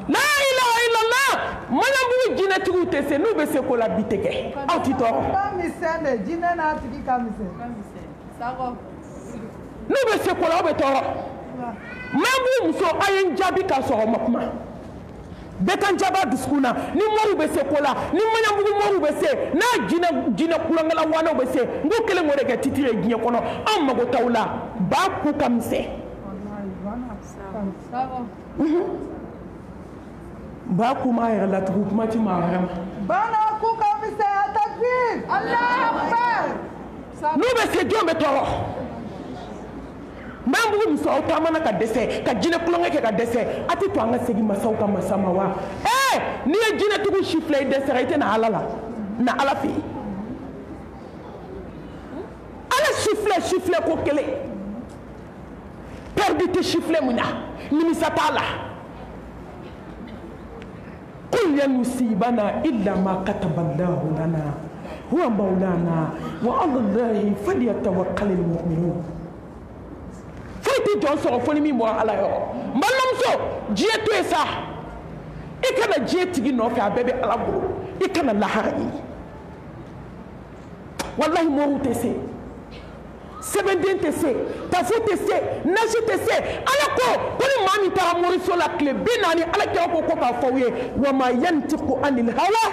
la ilaha illallah maɲabugu jinɛtigiw tɛ se n'u bɛ se ko la bi tɛ kɛ aw ti tɔɔrɔ
ka misɛn de jinɛ n'a tigi ka misɛn
n'u bɛ se ko la aw bɛ tɔɔrɔ maɲabugu muso a ye n jaabi ka sɔrɔ ma kuma bɛɛ ka n jaba dusukun na ni mɔriw bɛ se ko la ni maɲabugu mɔriw bɛ se n'a jinɛ kulonkɛla wanaw bɛ se n ko kelen k'o de kɛ titire diɲɛ kɔnɔ anw mago t'aw la ba ku ka misɛn ba ku m'a yɛrɛ la tugun kuma ti maa wɛrɛ ma
bana ku ka misɛn a takbir Allahu akbar
n'u bɛ se jɔn bɛ tɔɔrɔ maɲabugu muso aw taamana ka dɛsɛ ka jinɛ kulonkɛ kɛ ka dɛsɛ a tɛ to an ka segin masaw ka masa ma wa n'i ye jinɛtigiw si filɛ i dɛsɛra i tɛ na ala la na ala fɛ yen ala si filɛ ko kelen perdu tɛ si filɛ mun na nimisa t'a la qul lan yusibana illa ma kataba Allahu lana huwa maulana wa ala Allahi falyatawakkalul mu'minun foyi tɛ jɔn sɔrɔ fo ni min bɔra ala yɔrɔ n balimamuso diɲɛ to yen sa i kana diɲɛ tigi nɔfɛ a bɛɛ bɛ ala bolo i kana lahara ɲini walahi mɔriw tɛ se sɛbɛnden tɛ se tafo tɛ se nasi tɛ se ala ko ni maa min taara moriso la tile 40 ala kira ko k'a fɔ aw ye wa ma yantiqu anil hawa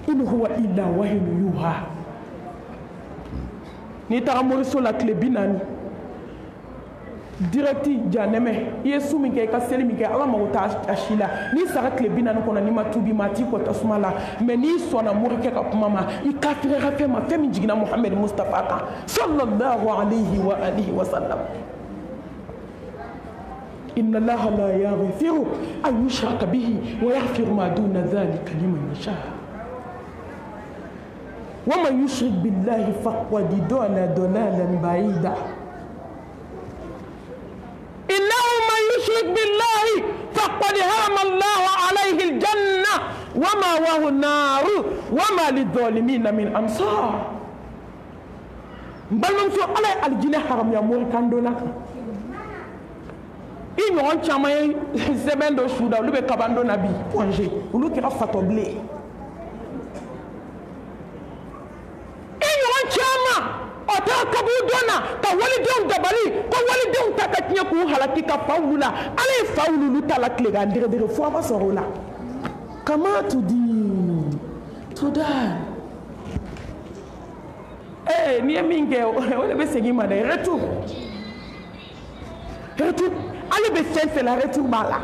in huwa illa wahyun yuha n'i taara moriso la tile 40 direct janɛmɛ i ye su min kɛ i ka seli min kɛ ala mago t'a si la n'i sara tile 40 kɔnɔ n'i ma tuubi ma a t'i kɔ tasuma la mais n'i sɔnna morikɛ ka kuma ma i kafirira fɛn ma fɛn min jiginna Muhamɛd Mustafa kan sallallahu alayhi wa alihi wa sallam inna allaha la yaghfiru an yushraka bihi wa yaghfiru ma duna dhalika liman yasha wa man yushrik billahi faqad dalla dalalan ba'ida إنه من يشرك بالله فقد هرم الله عليه الجنة ومأواه النار وما للظالمين من أنصار balimamuso ala ye alijinɛ haramuya morikan dɔ la kan i ɲɔgɔn caman ye sɛbɛn dɔ su da olu bɛ kaban dɔ na bi congé olu kɛra fatɔbilen i ɲɔgɔn caman o taara kaburu dɔ na ka walidenw dabali ko walidenw ta ka tiɲɛ k'u halaki ka fa wulu la ala ye fa wulu ta la tile kan dɛgɛdɛgɛ fo a ma sɔrɔ o la kama Sudan. Ni minge o be segi ma de retour. Retour. Ale be fait la retour bala.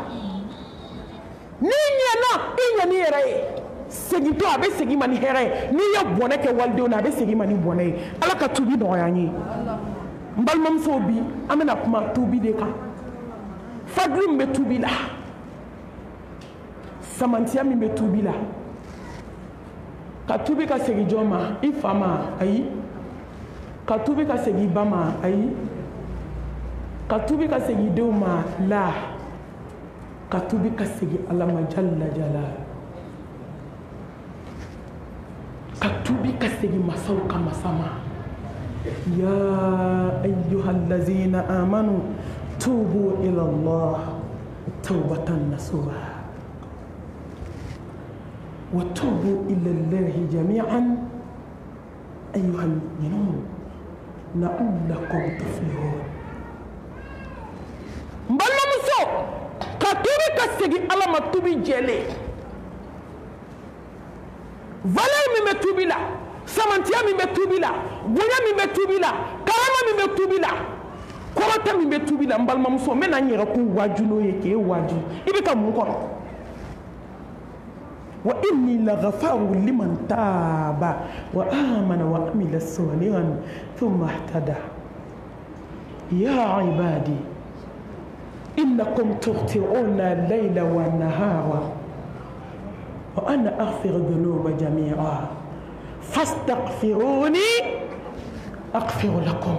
Ni nyana ni yere. Segi to abe segi mani here. Ni ya bone ke walde na abe segi mani bone. Ala ka tubi do yanyi. Mbal mam so bi amena kuma tubi de ka. Fadlu me tubi la. Samantia mi me tubi la. Ka tubi ka segi joma ifama ayi. Ka tubi ka segi bama ayi. Ka tubi ka segi deuma la. Ka tubi ka segi alama jalla jalal. Ka tubi ka segi masaw ka masama. Ya ayyuhallazina amanu tubu ila Allah tawbatan nasuha. وتوبوا إلى الله جميعا أيها المؤمنون لعلكم تفلحون. مبلا مسو كاتوري كسيجي على ما توبي جيلي فالر مي متوبي لا سامانتيا مي متوبي لا بونيا مي متوبي لا كاراما مي متوبي لا كوروتا مي متوبي لا مبلا مسو منا نيرا كو واجو يكي واجو يبيكا مونكو وإني لغفار لمن تاب وآمن وعمل صالحا ثم اهتدى. يا عبادي إنكم تخطئون الليل والنهار وأنا أغفر الذنوب جميعا فاستغفروني أغفر لكم.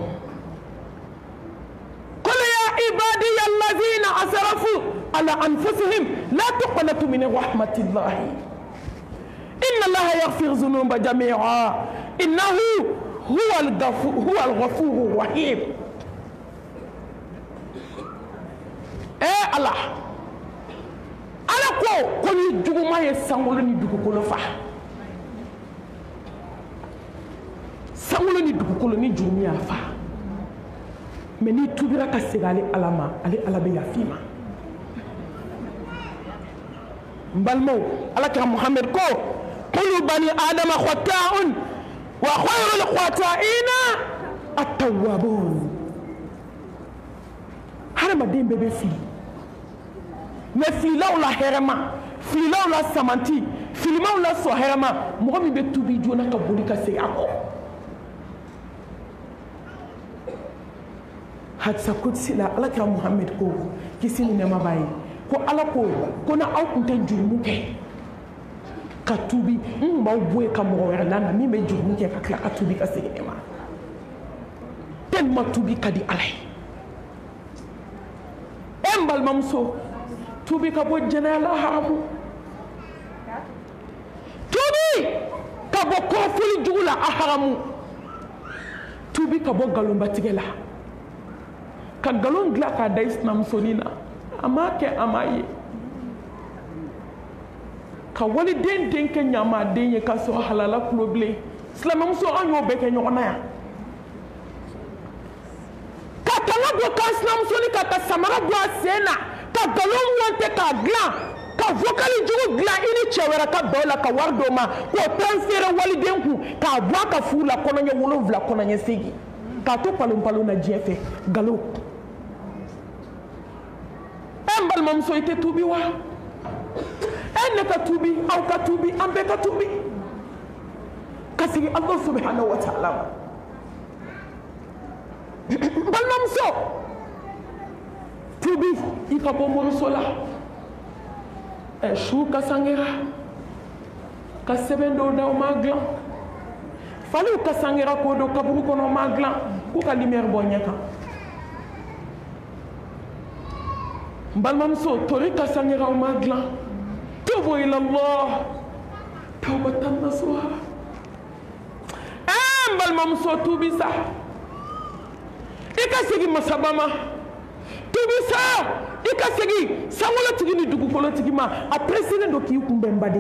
قل يا عبادي الذين أسرفوا على أنفسهم لا تقنطوا من رحمة الله إن الله يغفر الذنوب جميعا إنه هو الغفور الرحيم. الله على كل يجوا ما يسمولني دكولو فا سمولني دكولو ني جوميا فا مني توبيرا كسيغالي علامة علي على بيافيما مبالمو على كلام محمد كو كل بني آدم خطاء وخير الخطائين التوابون. هذا ما دين بيبي في ما في لولا هرما في لولا سمانتي في لولا سو هرما مغمي بتوبي جونا كبولي كسيغاكو هاد سكوت سلا على كلام محمد كو كيسيني نما باي ko ala ko na aw kunte jurumu kɛ ka tubi m'aw bɔ ka mɔgɔ wɛrɛ la min bɛ jurumu kɛ ka tila ka tubi ka segin ne ma tellement tubi ka di ala ye n balimamuso tubi ka bɔ jɛnɛya la haramu tubi ka bɔ kɔfili jugu la a haramu tubi ka bɔ nkalonbatigɛ la ka nkalon dilan k'a da i sinamusonin na ama ke amaye ka wali den ke nyama den ye ka so halala kuloble islam so anyo be ke nyona ya ka tala do ka islam so ni ka ta samara do asena ka galon wonte ka glan ka vokali jugo glan ini chewera ka dola ka wardo ma ko transfert wali den ku ka bwa ka fula kono nye wolo vla kono nye sigi ka to palum na jefe galo embal mam so ite tubi wa enne ka tubi au ka tubi ambe ka tubi kasi Allah subhanahu wa ta'ala bal mam so tubi ika bomoro sola e shu ka sangera ka sebendo da o magla falu ka sangera ko do kaburu kono magla ku ka lumière bonyaka balmamso tori ka sangera o magla tubu ila Allah tawbatan nasuha balmamso tubi sa ika segi masabama tubi sa ika segi sangola tigi ni dugu kolo tigi ma a president do ki kumbe mbade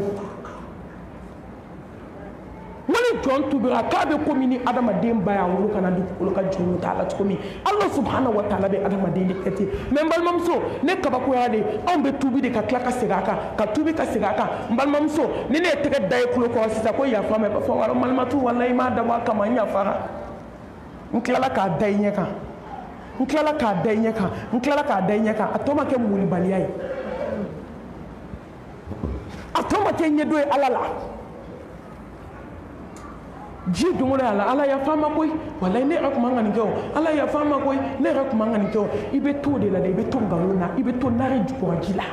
wani jɔn tubira k'a bɛ komi ni adamaden ba y'a wolo kana dugukolo ka jɔn t'a la cogo min ala subhanahu wa taala bɛ adamaden de kɛ ten mais n balimamuso ne kabakoya de anw bɛ tubi de ka tila ka segin a kan ka tubi ka segin a kan n balimamuso ni ne ye tɛgɛ da ye kulo kɔrɔ sisan ko yafa ma b'a fɔ wala malimatu walayi m'a dabɔ a kama n yafara n tilala k'a da i ɲɛ kan n tilala k'a da i ɲɛ kan n tilala k'a da i ɲɛ kan a tɔ ma kɛ molibaliya ye a tɔ ma kɛ ɲɛdo ye ala la ji dongo la ala yafa ma koyi walayi ne yɛrɛ tun man ka nin kɛ o ala yafa ma koyi ne yɛrɛ tun man ka nin kɛ o i bɛ to de la dɛ i bɛ to nkalon na i bɛ to nare jukɔrɔji la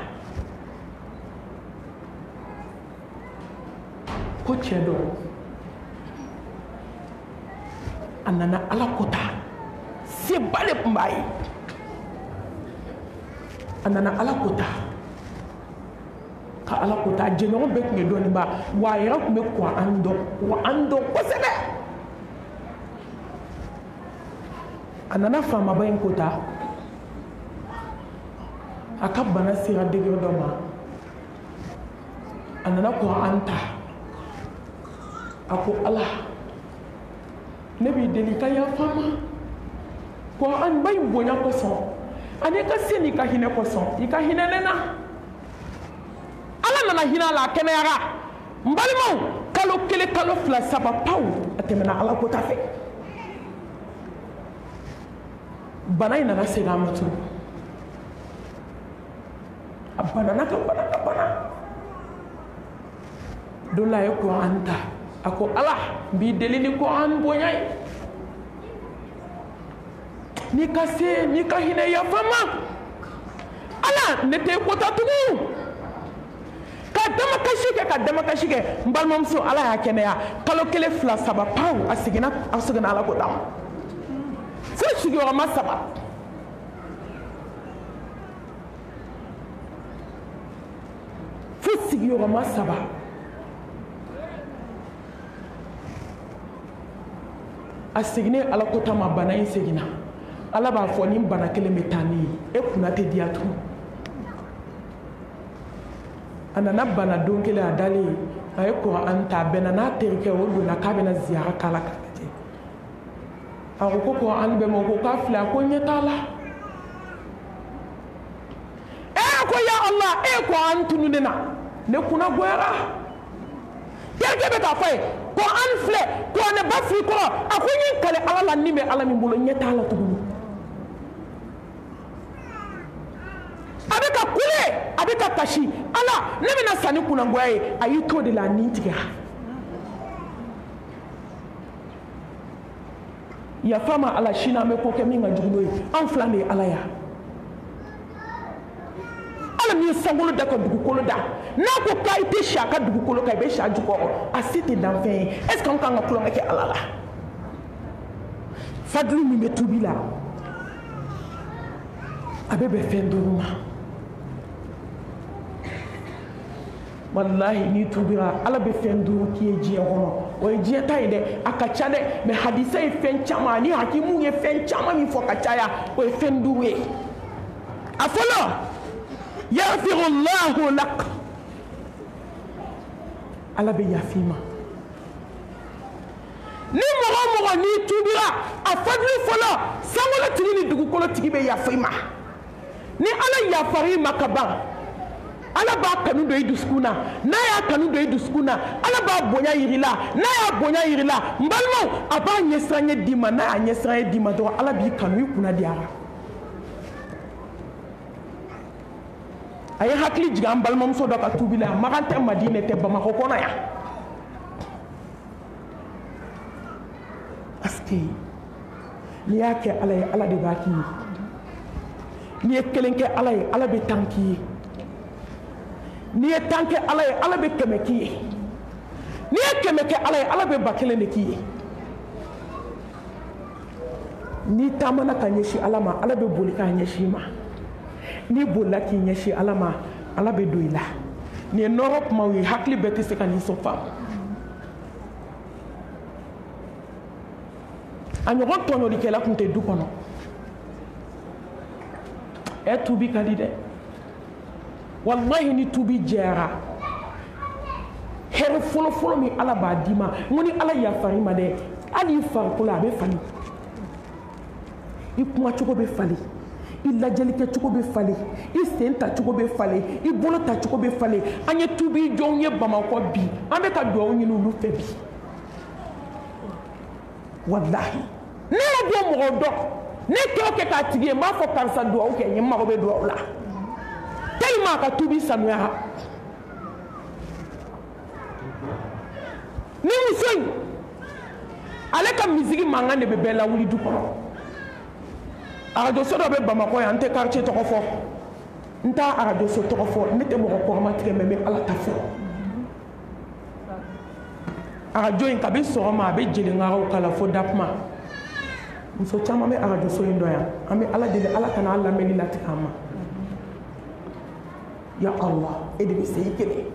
ko cɛ dɔ a nana ala kota seba de tun b'a ye a nana ala kota ka ala kota a jɛɲɔgɔn bɛɛ tun ye dɔɔnin ba wa a yɛrɛ tun bɛ kuran dɔn kuran dɔn kosɛbɛ a nana faamaba in kota a ka bana sera degré dɔ ma a nana kuran ta a ko ala ne b'i deli ka yafa n ma kuran ba in bonya kosɔn ani ka se n'i ka hinɛ kosɔn i ka hinɛ ne na ala nana hinɛ a la a kɛnɛyara n balimaw kalo kelen kalo fila saba paw a tɛmɛna ala kota fɛ bana in nana segin a ma tugun a banana ka bana ka bana don la a ye kuran ta a ko ala n b'i deli ni kuran bonya ye n'i ka se n'i ka hinɛ yafa n ma ala ne tɛ kota tugun ka damakasi kɛ ka damakasi kɛ n balimamuso ala y'a kɛnɛya kalo kelen fila saba paw a seginna ala kota ma fo sigiyɔrɔma saba fo sigiyɔrɔma saba a seginnen ala kota ma bana in seginna ala b'a fɔ ni bana kelen bɛ taa ne ye e kunna tɛ diya tugun a nana bana don kelen a dalen a ye kuran ta a bɛnna n'a terikɛ o donna k'a bɛna ziyara k'a la k'a lajɛ a ko kuran bɛ ma o ko k'a filɛ a ko ɲɛ t'a la ko ya Allah e kuran tunu ne na ne kunna goyara terikɛ bɛ k'a fɔ ye kuran filɛ kuran ba fili kɔrɔ a ko n ye kale ala la ni bɛ ala min bolo ɲɛ t'a la tuguni a bɛ ka kule a bɛ ka kasi ala ne bɛna sanni kunnangoya ye a y'i to de la a nin tigɛra yafa ma ala sini an bɛ ko kɛ min ka jugu n'o ye an fila de ye ala ya ala min ye sankolo da ka dugukolo da n'a ko k'a i tɛ si a ka dugukolo kan i bɛ si a jukɔrɔ a se tɛ danfɛn ye est ce que an kan ka tulonkɛ kɛ ala la fadulu min bɛ tubi la a bɛ bɛn fɛn duuru ma wallahi ni tubira ala bɛ fɛn duuru k'i ye diɲɛ kɔnɔ o ye diɲɛ ta ye dɛ a ka ca dɛ mais hadisa ye fɛn caman ni hakimu ye fɛn caman min fɔ ka caya o ye fɛn duuru ye a fɔlɔ yaghfirullahu lak ala bɛ yafi ma ni mɔgɔ o mɔgɔ n'i tubira a fadulu fɔlɔ sankolotigi ni dugukolotigi bɛ yafa i ma ni ala yafara i ma ka ban ala b'a kanu don i dusukun na n'a y'a kanu don i dusukun na ala b'a bonya yiri la n'a y'a bonya yiri la n balimaw a b'a ɲɛsiranɲɛ d'i ma n'a y'a ɲɛsiranɲɛ d'i ma dɔrɔn ala b'i kanu i kunna di a la a ye hakili jigin an balimamuso dɔ ka tubi la makan tɛ madinɛ tɛ bamakɔ kɔnɔ yan parce que n'i y'a kɛ ala ye ala de b'a k'i ye n'i ye kelen kɛ ala ye ala bɛ tan k'i ye n'i ye tan kɛ ala ye ala bɛ kɛmɛ k'i ye n'i ye kɛmɛ kɛ ala ye ala bɛ ba kelen de k'i ye n'i taamana ka ɲɛsin ala ma ala bɛ boli k'a ɲɛsin i ma n'i bolila k'i ɲɛsin ala ma ala bɛ don i la nin ye nɔrɔ kumaw ye hakili bɛɛ tɛ se ka nin sɔn faamu a ɲɔgɔn tɔɲɔlikɛla tun tɛ du kɔnɔ ɛ tubi ka di dɛ wallahi ni tubi jɛra hɛrɛ fɔlɔfɔlɔ min ala b'a d'i ma n ko ni ala yafar'i ma dɛ hali i farikolo a bɛ falen i kumacogo bɛ falen i lajɛlikɛcogo bɛ falen i sen tacogo bɛ falen i bolo tacogo bɛ falen an ye tubi jɔnw ye bamakɔ bi an bɛ ka dugawu ɲini olu fɛ bi walahi ne yɛrɛ dɔn mɔgɔ dɔn ne kɛ o kɛ k'a tigi ye n b'a fɔ karisa dugawu kɛ n ye n mago bɛ dugawu la tellement a ka tubi sanuyara ni muso in ale ka misigi mankan de bɛ bɛɛ lawuli du kɔnɔ arajoso dɔ bɛ bamakɔ yan n tɛ quartier tɔgɔ fɔ n t'a arajoso tɔgɔ fɔ ne tɛ mɔgɔ kɔrɔma tigɛ mɛ n bɛ ala ta fɔ arajo in kabi sɔgɔma a bɛ jelinkaaraw kala fo dakuma muso caman bɛ arajoso in dɔn yan an bɛ ala deli ala kana a lamɛnni latigɛ an ma ya Allah e de bɛ se i kelen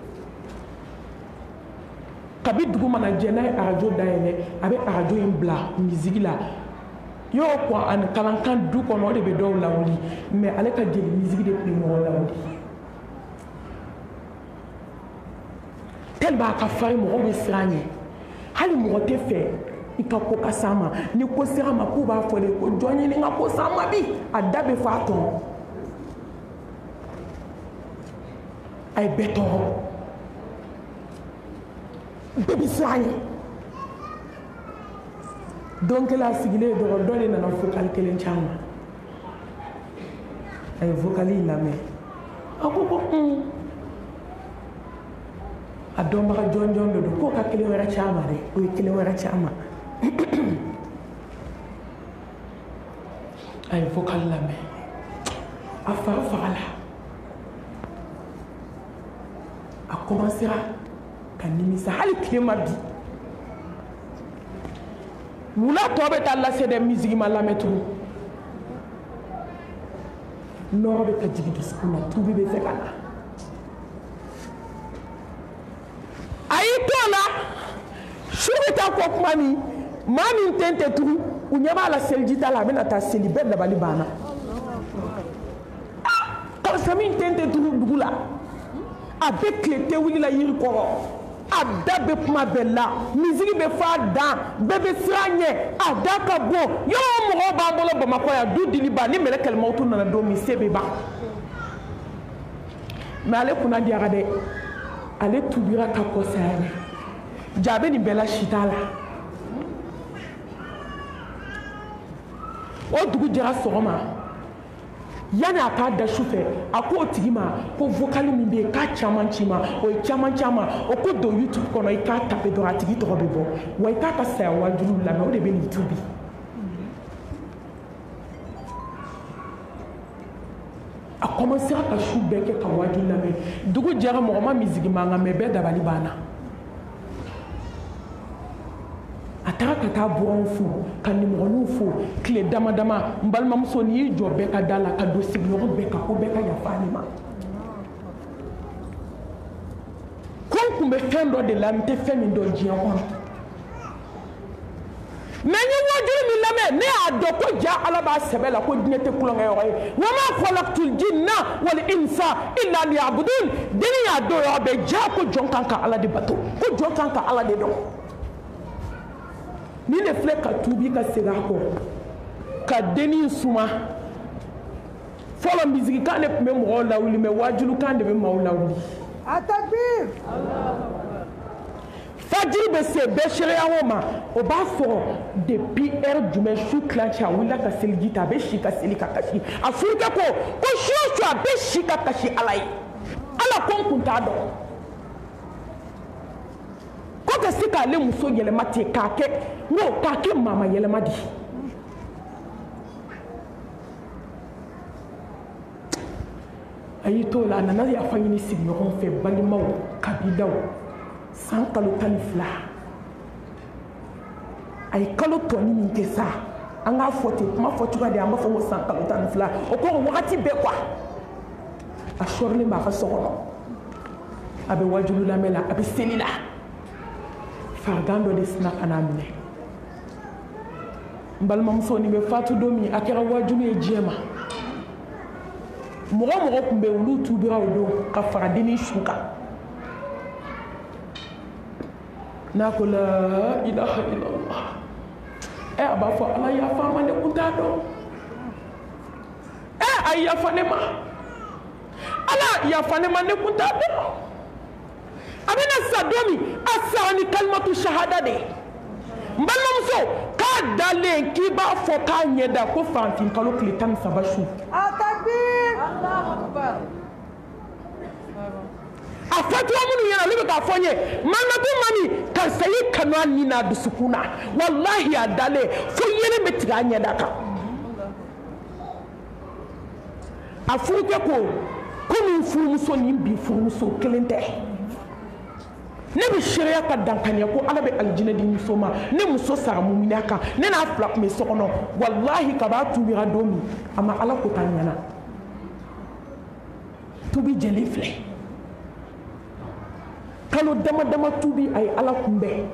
kabi dugu mana jɛ n'a ye arajo dayɛlɛ a bɛ arajo in bila misigi la yɔrɔ ko ani kalankan du kɔnɔ o de bɛ dɔw lawuli mɛ ale ka jeli misigi de tun bɛ mɔgɔw lawuli tellement a ka farin mɔgɔw bɛ siran ɲɛ hali mɔgɔ tɛ fɛ i ka ko ka s'a ma ni ko sera ma k'u b'a fɔ de ko jɔn ɲini ka ko s'a ma bi a da bɛ fɔ a tɔn a ye bɛɛ tɔɔrɔ bɛɛ bɛ siran ɲɛ don kelen a sigilen dɔrɔn dɔ de nana vocal kelen ci a ma a ye vocal in lamɛn a ko a dɔnbaga jɔnjɔn de don k'o ka kelen wɛrɛ ci a ma dɛ o ye kelen wɛrɛ ci a ma a ye vocal lamɛn a fari fagala a commencera ka nimisa hali tile ma bi munna tɔ bɛ taa lase dɛ misigi ma lamɛn tugun nɔrɔ bɛ ka jigin dusukun na tubi bɛ fɛ ka na a y'i to o la su bɛ taa kɔ kuma min maa min ten tɛ tugun u ɲɛ b'a la seliji ta la a bɛna taa seli bɛɛ dabali banna karisa min ten tɛ tugun dugu la a bɛ tile tɛ wuli la yiri kɔrɔ a da bɛ kuma bɛɛ la misigi bɛ fɔ a dan bɛɛ bɛ siran ɲɛ a da ka bon yɔrɔ mɔgɔw b'an bolo bamakɔ yan du dili ba ni mɛlɛkɛlɛmɔtu nana don min se bɛ ban mɛ ale kunna diyara dɛ ale tubira ka kɔsaya dɛ jaabi nin bɛɛ la si t'a la o dugu jɛra sɔgɔma yanni a k'a da su fɛ a k'o tigi ma ko vocal min bɛ yen k'a caman ci ma o ye caman caman o ko don YouTube kɔnɔ i k'a tape dɔrɔn a tigi tɔgɔ bɛ bɔ wa i k'a ka saya wajuliw lamɛn o de bɛ nin tubi a commencera ka su bɛɛ kɛ ka wajuli lamɛn dugu jɛra mɔgɔ ma misigi mankan mɛ bɛɛ dabali banna a taara ka taa buranw fo ka nimɔgɔninw fo tile dama dama n balimamuso n'i y'i jɔ bɛɛ ka da la ka don sigiɲɔgɔn bɛɛ kan ko bɛɛ ka yafa ale ma ko n tun bɛ fɛn dɔ de la n tɛ fɛn min dɔn diɲɛ kɔnɔ mɛ n ye wajuli min lamɛn ne y'a dɔn ko ja ala b'a sɛbɛ la ko diɲɛ tɛ kulonkɛ yɔrɔ ye wa ma khalaqtul jinna wal insa illa liya'budun deni y'a dɔn yɔrɔ bɛɛ ja ko jɔn kan ka ala de bato ko jɔn kan ka ala de dɔn ni ne filɛ ka tubi ka segin a kɔ ka denni suma fɔlɔ misigikan de tun bɛ mɔgɔw lawuli mɛ wajulikan de bɛ maaw lawuli
Atakbir!
fajiri bɛ se bɛɛ seereya o ma o b'a sɔrɔ depuis heure jumɛn su tilancɛ a wulila ka seliji ta a bɛ si ka seli ka kasi a furukɛ ko su o su a bɛ si ka kasi ala ye ala ko n kun t'a dɔn ko ka se k'ale muso yɛlɛma ten k'a kɛ mama yɛlɛma di a y'i to o la a nana yafa ɲini sigiɲɔgɔn fɛ balimaw kabilaw san kalo 12 a ye kalo tɔni min kɛ sa an k'a fɔ ten kuma fɔ cogoya de an b'a fɔ ko san kalo 12 o kɔrɔ wagati bɛɛ quoi a sɔrilen b'a ka so kɔnɔ a bɛ wajulu lamɛn la a bɛ seli la farigan dɔ de sina ka n'a minɛ n balimamuso nin bɛ fatu don min a kɛra wajulu ye diɲɛ ma mɔgɔ mɔgɔ tun bɛ yen olu tubira o don ka fara dennin su kan n'a ko la ilaha illallah a b'a fɔ ala yafa ma ne kun t'a dɔn a yafa ne ma ala yafa ne ma ne kun t'a dɔn a bɛna sa don min a sara ni kalimatu shahada de n balimamuso k'a dalen k'i b'a fɔ k'a ɲɛda ko fanfin kalo tile 13 su
Atakbir. Allahu Akbar.
a fɔtuwa minnu ɲɛna olu bɛ k'a fɔ n ye mamadu mami karisa y'i kanu a ni n'a dusukun na walahi a dalen fo yelen bɛ tigɛ a ɲɛda kan a furukɛ ko komi furumuso ni bi furumuso kelen tɛ ne bɛ seereya ka dankaniya ko ala bɛ alijinɛ di muso ma ne muso sara mumina kan ne n'a fila tun bɛ so kɔnɔ walahi kab'a tubira don min a ma ala ko ta ɲɛna tubi jɛlen filɛ kalo dama dama tubi a ye ala kunbɛn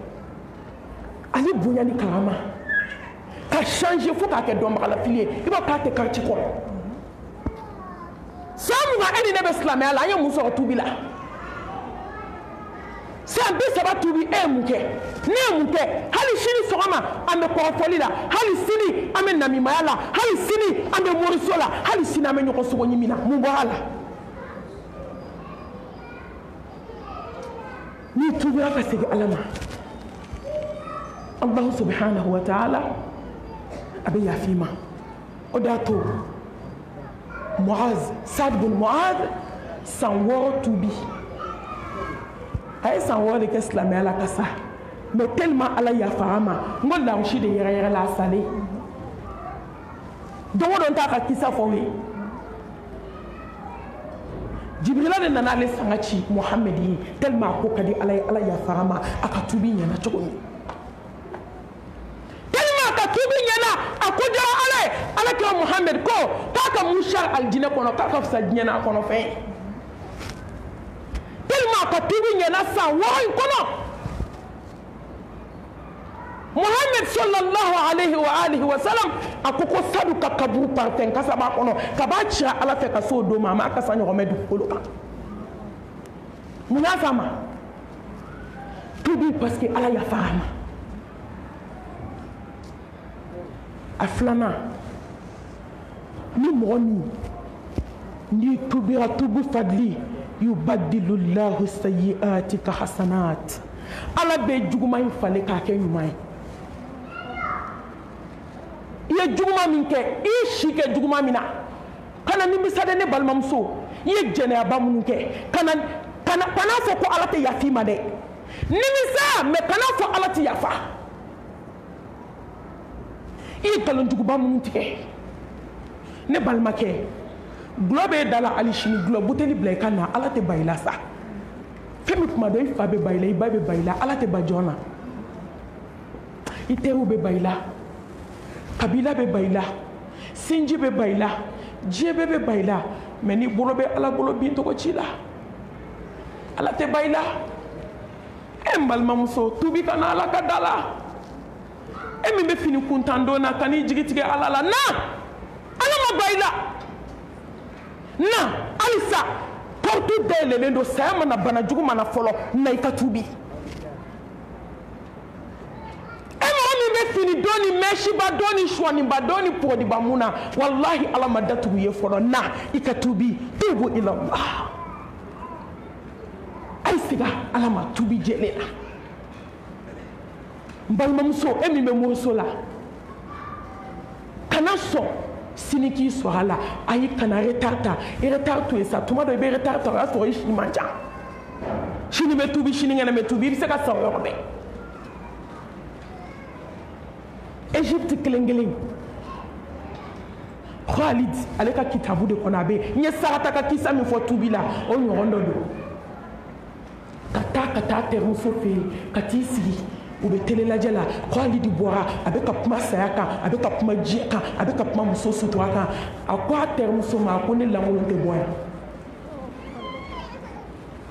ale bonya ni karama ka changer fo k'a kɛ dɔnbagalafili ye i b'a k'a tɛ quartier kɔnɔ san mugan e ni ne bɛ silamɛya la an ye mun sɔrɔ tubi la san 30 tubi e ye mun kɛ ne ye mun kɛ hali sini sɔgɔma an bɛ kɔrɔfɔli la hali sini an bɛ namimaya la hali sini an bɛ moriso la hali sini an bɛ ɲɔgɔn sogo ɲimi na mun bɔra la ni tubira ka segin ala ma allahu subhanahu wa ta'ala a bɛ yafi ma o de y'a to Muaz Saad bin Muaz san 6 tubi a ye san 6 de kɛ silamɛya la ka sa mais tellement ala yafara ma n ko lawusi de yɛrɛ la a salen don o don t'a ka kisa fɔ ye Jibrila de nana ale sanga ci Muhammed ye tellement a ko ka di ala ye ala yafara ma a ka tubi ɲɛna cogo min tellement a ka tubi ɲɛna a ko diyara ala ye ala kira Muhammed ko k'a ka mun sari alijinɛ kɔnɔ k'a ka fisa diɲɛ n'a kɔnɔ fɛn tellement a ka tubi ɲɛna san 6 in kɔnɔ Muhammed sallallahu alayhi wa alihi wa sallam a ko sadu ka kaburu parfɛn kasa b'a kɔnɔ ka b'a cira ala fɛ ka s'o don ma a m'a kasa ɲɔgɔn mɛn dugukolo kan mun y'a f'a ma tubi parce que ala yafara ma a filanan ni mɔgɔ min n'i tubira tubu fadli yubadilu llahu sayyi'atika hasanat ala bɛ juguman in falen k'a kɛ ɲuman ye i ye juguman min kɛ i ye si kɛ juguman min na kana nimisa dɛ ne balimamuso i ye jɛnɛyaba minnu kɛ kana fɔ ko ala tɛ yafa i ma dɛ nimisa mais kana fɔ ala tɛ yafa i ye nkalonjuguba minnu tigɛ ne balimakɛ gulɔ bɛ da la hali sini gulɔ buteli bila i ka na ala tɛ ba i la sa fɛn min tuma dɔ i fa bɛ ba i la i ba bɛ ba i la ala tɛ ba jɔn na i teriw bɛ ba i la kabila bɛ ba i la sinji bɛ ba i la diɲɛ bɛɛ bɛ ba i la mais n'i bolo bɛ ala bolo bin tɔgɔ ci la ala tɛ ba i la e n balimamuso tubi ka na ala ka da la e min bɛ fini kuntan don na ka n'i jigi tigɛ ala la na ala ma ba i la na halisa porte dayɛlɛlen don saya mana bana jugu mana fɔlɔ na i ka tubi e mɔgɔ min bɛ fini dɔn ni mɛsiba dɔn ni suwaniba dɔn ni pɔgɔdiba mun na walahi ala ma datugu ye fɔlɔ na i ka tubi tubu ilallah a yi siga ala ma tubi jɛlen na n balimamuso e min bɛ moriso la kana sɔn sini k'i sɔrɔ a la ayi kana retard ta retard to yen sa tuma dɔ i bɛ retard ta o y'a sɔrɔ i si man ca sini bɛ tubi sini kɛnɛ bɛ tubi i bɛ se ka sa o yɔrɔ bɛɛ Égypte kelen kelen Khalid ale ka kitabu de kɔnɔ a bɛ n ye sarata ka kisa min fɔ tubi la o ɲɔgɔn dɔ don ka taa terimuso fɛ yen ka t'i sigi u bɛ télé lajɛ la Khalid bɔra a bɛ ka kuma saya kan a bɛ ka kuma diɲɛ kan a bɛ ka kuma muso sutura kan a ko a terimuso ma a ko ne lankolon tɛ bɔ yan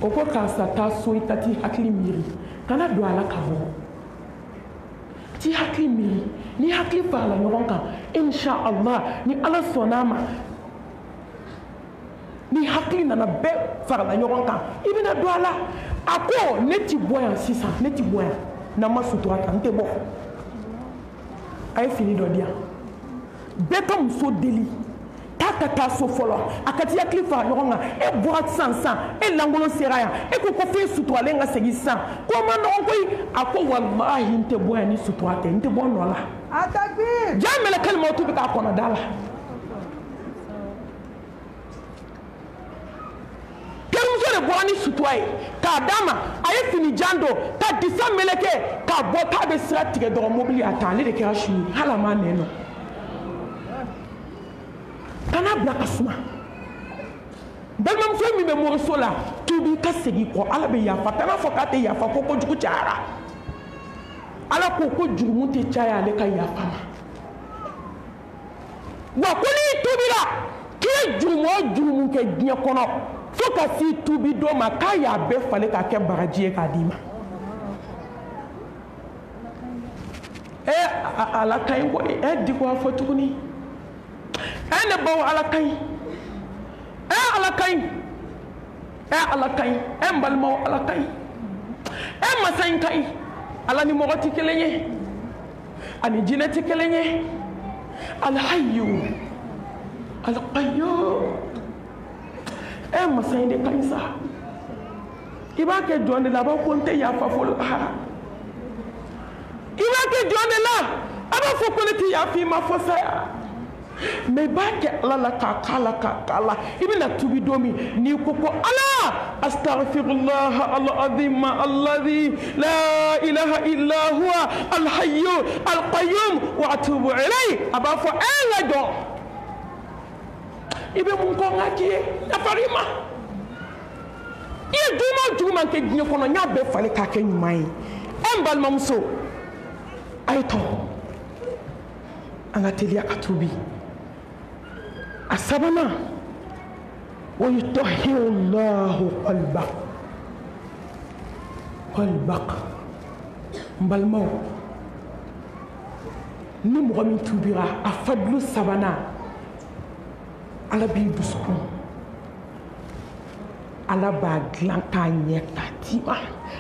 o ko karisa taa so i ka t'i hakili miiri kana don a la ka bɔ t'i hakili miiri ni hakili farala ɲɔgɔn kan inshallah ni ala sɔnn'a ma ni hakili nana bɛɛ farala ɲɔgɔn kan i bɛna don a la a ko ne ti bɔ yan sisan ne ti bɔ yan n'a ma sutura ta n tɛ bɔ a ye fini dɔ di yan bɛɛ ka muso deli taa ka taa so fɔlɔ a ka t'i hakili fara ɲɔgɔn kan e bɔra sisan e lankolon sera yan e ko f'e suturalen ka segin sisan ko ma nɔgɔn koyi a ko walahi n tɛ bɔ yan ni sutura tɛ n tɛ bɔ nɔ la jaa mɛlɛkɛli mɔtu bɛ k'a kɔnɔ da la terimuso de bɔra ni sutura ye k'a d'a ma a ye fini jan don ka disa mɛlɛkɛ k'a bɔ k'a bɛ sira tigɛ dɔrɔn mobili a ta ale de kɛra su ye hali a m'a nɛn nɔ kana bila ka suma balimamuso min bɛ moriso la tuubi ka segin kɔ ala bɛ yafa kana fɔ k'a tɛ yafa ko kojugu cayara ala ko ko jurumu tɛ caya ale ka yafa ma wa ko n'i tuubira k'i ye jurumu o jurumu kɛ diɲɛ kɔnɔ fo ka s'i tuubi dɔ ma k'a y'a bɛɛ falen k'a kɛ bagaji ye k'a d'i ma ala ka ɲi ko di ko a fɔ tuguni ne baw ala ka ɲi ala ka ɲi ala ka ɲi n balimaw ala ka ɲi masa in ka ɲi ala ni mɔgɔ tɛ kelen ye ani jinɛ tɛ kelen ye alhayyu alqayyum masa in de ka ɲi sa i b'a kɛ jɔn de la a b'a ko n tɛ yafa fo lahara i b'a kɛ jɔn de la a b'a fɔ ko ne tɛ yafa i ma fo saya mais i b'a kɛ ala la k'a k'a la k'a k'a la i bɛna tubi don min n'i ko ko ala astaghfirullah al-azim alladhi la ilaha illa huwa al-hayyu al-qayyum wa atubu ilayhi a b'a fɔ la jɔ i bɛ mun kɔ n ka k'i ye yafari ma i ye juguman o juguman kɛ diɲɛ kɔnɔ n y'a bɛɛ falen k'a kɛ ɲuman ye n balimamuso a ye tɔn an ka teliya ka tubi a sabanan wa yutahhiru Allahu qalbak n balimaw ni mɔgɔ min tubira a fadlu sabanan ala b'i dusukun ala b'a dilan k'a ɲɛ k'a d'i ma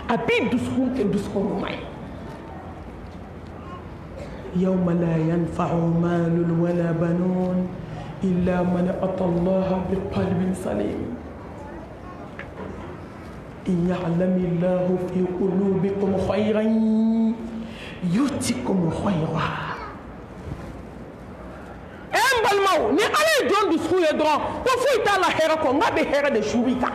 a b'i dusukun kɛ dusukun ɲuman ye يوم لا ينفع مال ولا بنون إلا من أتى الله بقلب سليم إن يعلم الله في قلوبكم خيرا يؤتكم خيرا balmaw ni ala ye jɔn dusukun ye dɔrɔn ko foyi t'a la hɛrɛ kɔ n k'a bɛ hɛrɛ de subi kan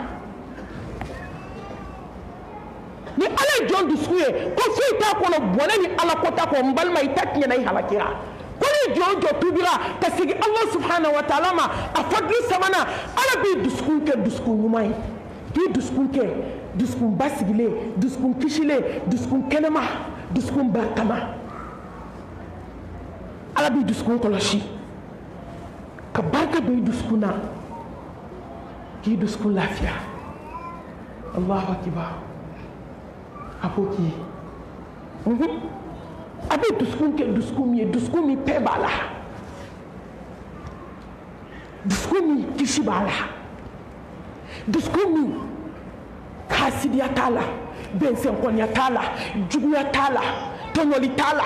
ni ala ye jɔn dusukun ye ko foyi t'a kɔnɔ bɔnɛ ni ala ko ta kɔ n balima i ta tiɲɛna i halakira ko ni jɔn jɔ tubira ka segin ala subhanahu wa ta'ala ma a fadli sabanan ala b'i dusukun kɛ dusukun ɲuman ye k'i dusukun kɛ dusukun basigilen dusukun kisilen dusukun kɛnɛma dusukun barikama ala b'i dusukun kɔlɔsi ka barika don i dusukun na k'i dusukun lafiya allahu akibar a b'o k'i ye a bɛ dusukun kɛ dusukun min ye dusukun min pɛ b'a la dusukun min kisi b'a la dusukun min hasidiya t'a la bɛnsɛnkɔniya t'a la juguya t'a la tɔɲɔli t'a la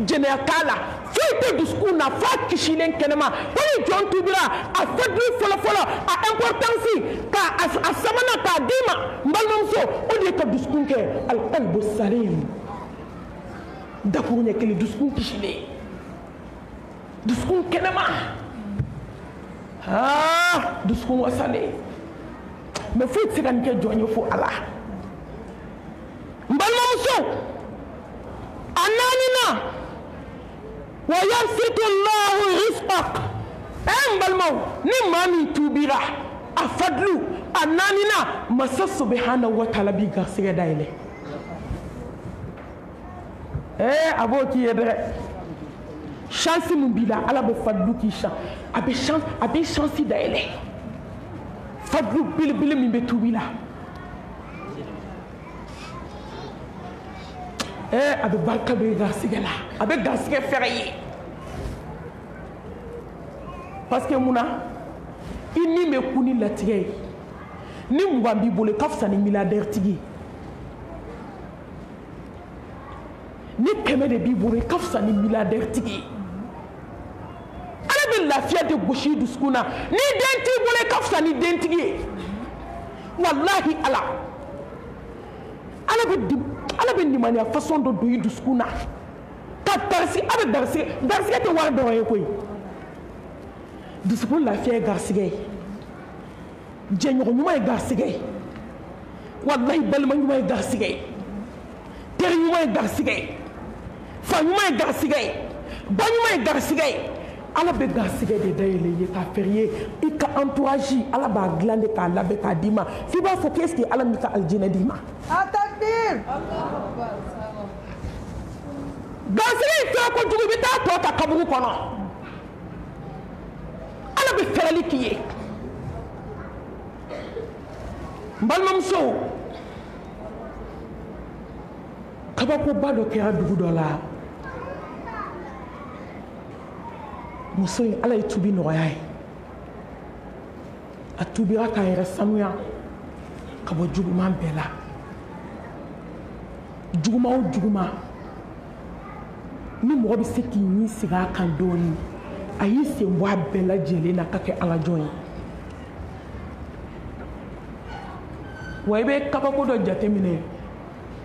jɛnɛya t'a la foyi tɛ dusukun na f'a kisilen kɛnɛma ko ni jɔn tubira a fadli fɔlɔfɔlɔ a importance k'a sabanan k'a d'i ma n balimamuso o de ye ka dusukun kɛ alqalbu salim dakuru ɲɛ kelen dusukun kisilen dusukun kɛnɛma dusukun wasalen mais foyi tɛ se ka nin kɛ jɔn ye fo ala n balimamuso a naaninan wa yabsitu Allahu rizqak n balimaw ni maa min tubira a fadlu a naaninan masa subhanahu wa ta'ala b'i garisɛgɛ dayɛlɛ a b'o k'i ye dɛ chance min b'i la ala bɛ fadlu k'i chance a bɛ chance dayɛlɛ fadlu belebele min bɛ tubi la a bɛ barika don i garisɛgɛ la a bɛ garisɛgɛ fɛrɛ ye parce que mun na i ni bɛ kun ni latigɛ ye ni mugan b'i bolo i ka fisa ni milliardaire tigi ye ni kɛmɛ de b'i bolo i ka fisa ni milliardaire tigi ala bɛ lafiya de gosi dusukun na ni den t'i bolo i ka fisa ni dentigi ye wallahi ala bɛ nimaniya façon dɔ don i dusukun na ka garisɛgɛ a bɛ garisɛgɛ tɛ wari dɔrɔn ye koyi dusukun lafiya ye garisɛgɛ ye jɛɲɔgɔn ɲuman ye garisɛgɛ ye wallahi balima ɲuman ye garisɛgɛ ye teri ɲuman ye garisɛgɛ ye fa ɲuman ye garisɛgɛ ye ba ɲuman ye garisɛgɛ ye ala bɛ garisɛgɛ de dayɛlɛ i ye k'a fɛrɛ i ye i ka entourage ala b'a dilan de k'a labɛn k'a d'i ma f'i b'a fɔ qu'est-ce que ala m'i ka aljinɛ d'i ma garisɛgɛ in fɛn kojugu i bɛ taa tɔ ta kaburu kɔnɔ ala bɛ fɛrɛli k'i ye n balimamuso kabakoba dɔ kɛra dugu dɔ la muso in ala ye tubi nɔgɔya ye a tubira k'a yɛrɛ sanuya ka bɔ juguman bɛɛ la juguman o juguman ni mɔgɔ bɛ se k'i ɲin sigi a kan dɔɔni a y'i sen bɔ a bɛɛ lajɛlen na ka kɛ ala jɔn ye wa i bɛ kabako dɔ jateminɛ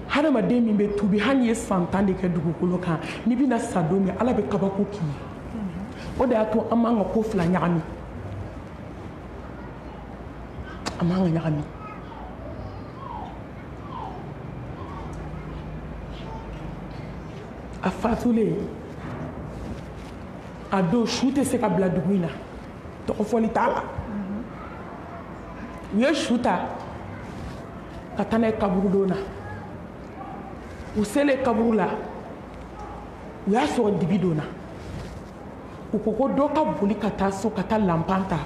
hadamaden min bɛ tubi hali ye san 10 de kɛ dugukolo kan n'i bɛna sa don min ala bɛ kabako k'i ye o de y'a to an m'an ka ko fila ɲagami an m'an ka ɲagami a fatulen a don su tɛ se ka bila dugu in na tɔgɔfɔli t'a la u ye su ta ka taa n'a ye kaburu don na u selen kaburu la u y'a sɔrɔ dibi don na u ko ko dɔ ka boli ka taa so ka taa lanpan ta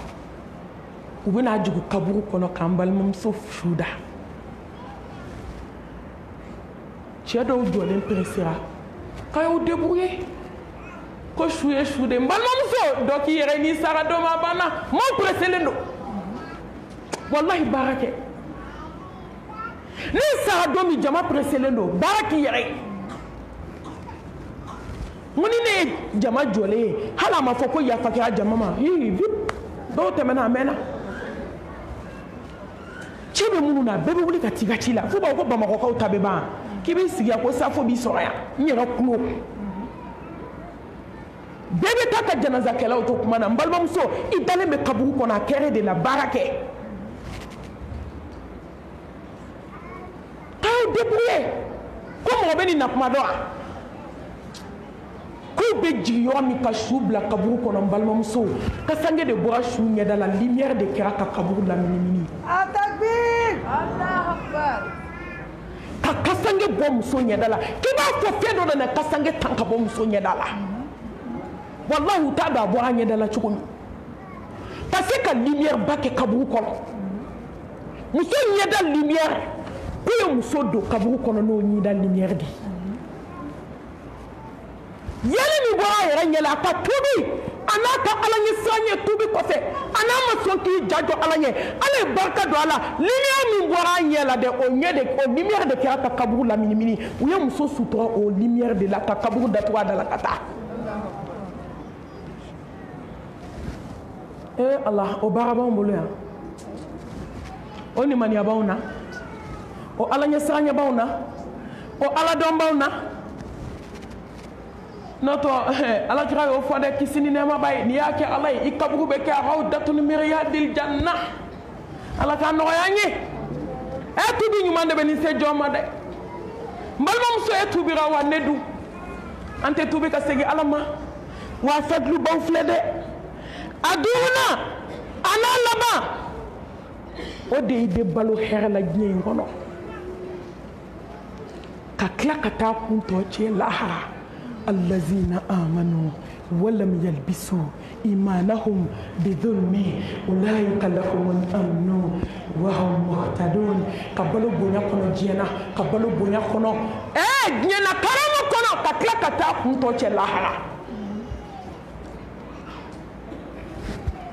u bɛna jigin kaburu kɔnɔ k'an balimamuso su da cɛ dɔw jɔlen peresera k'a y'u débrouiller ko su ye su de n balimamuso dɔ k'i yɛrɛ n'i sara dɔ ma banna maaw pereselen don wallahi baara kɛ n'i sara dɔ min jama pereselen don baara k'i yɛrɛ ye mun ni ne ye jama jɔlen ye hali a ma fɔ ko yafa kɛra jama ma dɔw tɛmɛna a mɛnna ci bɛ minnu na bɛɛ bɛ wuli ka t'i ka ci la fo b'a ko bamakɔkaw ta bɛ ban k'i b'i sigi yan ko safo b'i sɔrɔ yan n yɛrɛ kulo bɛɛ bɛ taa ka janazakɛlaw to kuma na n balimamuso i dalen bɛ kaburu kɔnɔ a kɛrɛ de la baara kɛ k'aw débrouiller ko mɔgɔ bɛ nin na kuma dɔn wa k'u bɛ jigin yɔrɔ min ka su bila kaburu kɔnɔ n balimamuso kasange de bɔra su ɲɛda la lumière de kɛra ka kaburu laminimini ka kasange bɔ muso ɲɛda la k'i b'a fɔ fɛn dɔ nana kasange tan ka bɔ muso ɲɛda la wallahi u t'a dɔn a bɔra ɲɛda la cogo min ka se ka lumière ba kɛ kaburu kɔnɔ muso ɲɛda lumière k'u ye muso don kaburu kɔnɔ n'o ɲɛda lumière de yɛlɛ min bɔra a yɛrɛ ɲɛ la a ka tubi a n'a ka ala ɲɛ siran ɲɛ tubi kɔfɛ a n'a ma sɔn k'i ja jɔ ala ɲɛ ala ye barika don a la lumière min bɔra a ɲɛ la dɛ o lumière de kɛra ka kaburu laminimini u ye muso sutura o lumière de la ka kaburu datugu a da la ka taa ala o baara b'anw bolo yan o nimaniya b'anw na o ala ɲɛ siran ɲɛ b'anw na o ala dɔn b'anw na n'o tɛ alakira y'o fɔ dɛ kisi ni nɛɛma b'a ye n'i y'a kɛ ala ye i kaburu bɛ kɛ a k'aw datugu ni miiriya dil janna ala k'a nɔgɔya an ye tubi ɲuman de bɛ nin se jɔn ma dɛ n balimamuso tubira wa ne dun an tɛ tubi ka segin ala ma wa fɛtulubaw filɛ dɛ a duurunan a n'a laban o de y'i bɛ balo hɛrɛ la diɲɛ in kɔnɔ ka tila ka taa kun tɔ cɛ lahara الذين آمنوا ولم يلبسوا إيمانهم بظلم أولئك لهم الأمن وهم مهتدون قبلوا بنيا كنو جينا قبلوا بنيا كنو جينا كرامو كنو كتلا كتا كنتو تشلاحنا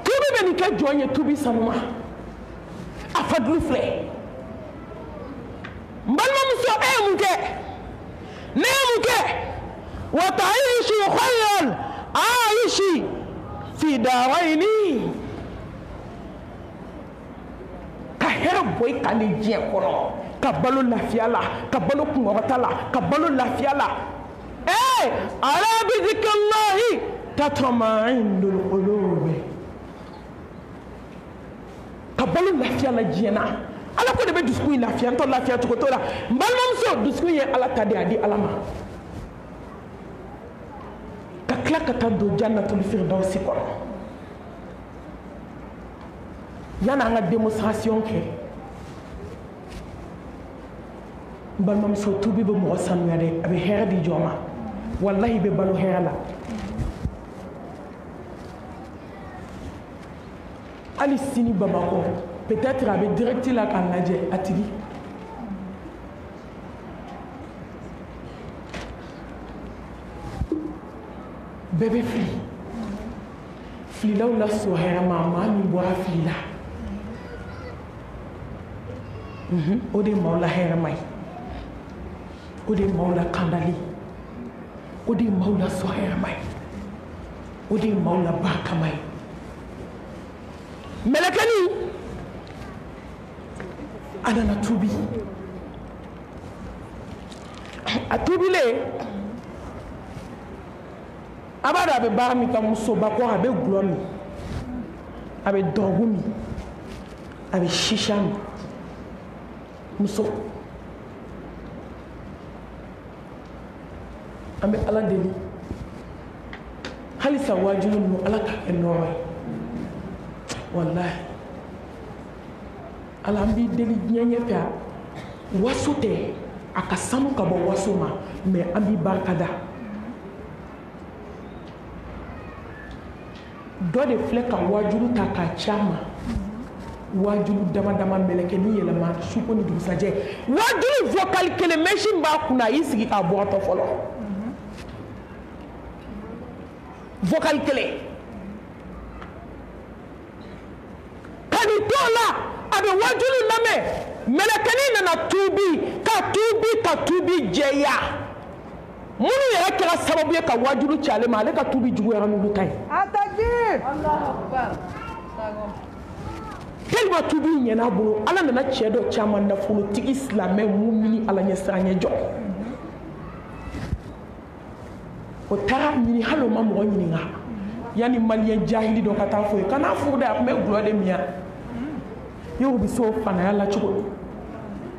توبي بني كجواني توبي سنما أفضل فلي مبالما مسو مكي نيمكي وتعيشي خير عايشي في دارين كهرب بوي كان جين كونو كبالو لافيالا كبالو كونغوتالا كبالو لافيالا على بذكر الله تطمئن القلوب كبالو لافيالا جينا ala ko de be dusku lafiya to lafiya to to la mbalmam so dusku ye ala tadi adi alama ka kla ka tan do jannatul firdaus ko yana nga démonstration ke mbalmam so tubi be mo sanu yade abe hera di joma wallahi be balu hera la ali sini babako peut-être avec direct la kanadje atigi bébé fli là ou la sohera mama mi boa fli là ode maula hera mai ode maula kandali ode maula sohera mai ode maula baka mai melekani ana na tubi a tubile abada abe bara mi ka muso bako abe glomi abe dogumi abe shishami muso abe ala deli halisa wajulu no ala ka enore wallahi alambi deli nyenye fa wasu te akasanu ka bo wasu ma mais ambi barkada do de fleka wajulu ta ka chama wajulu dama dama meleke ni yelema suko ni dusaje wajulu vocal kele machine ba kuna isigi ka bo to folo vocal kele kani tola abe wajulu lame melekeni nana tubi jeya munu yɛrɛ kɛra sababu ye ka wajulu cale ma ale ka tubi jugu yɛrɛ n'olu ta ye
Atakbir Allahu Akbar
tellement tubi ɲɛna bolo ala nana cɛ dɔ caman nafolotigi silamɛ mumini ala ɲɛ siran ɲɛ jɔ o taara ɲini hali o ma mɔgɔ ɲininka yani maliyɛn jahili dɔ ka taa fɔ ye kana furu de a tun bɛ gulɔ de miya y'o bi so fanaya la cogo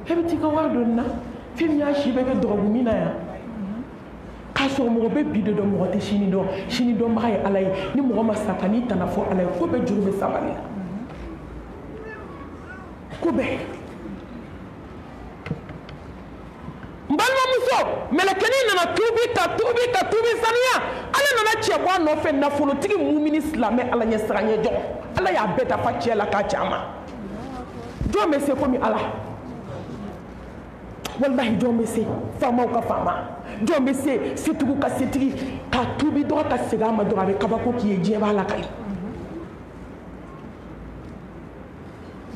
e bɛ t'i ka wari dɔɔni na fɛn min y'a si bɛ kɛ dɔgɔbu min na yan k'a sɔrɔ mɔgɔ bɛ bi de dɔn mɔgɔ tɛ sini dɔnbaga ye ala ye ni mɔgɔ ma sa ka n'i tana fɔ ala ye ko bɛɛ juru bɛ sabali la ko bɛɛ n balimamuso mɛlɛkɛni nana tubi saniya ala nana cɛ bɔ a nɔfɛ nafolotigi mumini silamɛ ala ɲɛ siran ɲɛ jɔ ala y'a bɛɛ dafa cɛ la k'a caman jɔn bɛ se komi ala wallahi jɔn bɛ se faamaw ka faama jɔn bɛ se setigiw ka setigi ka tubi dɔrɔn ka segin a ma dɔrɔn a bɛ kabako k'i ye diɲɛ b'a la kali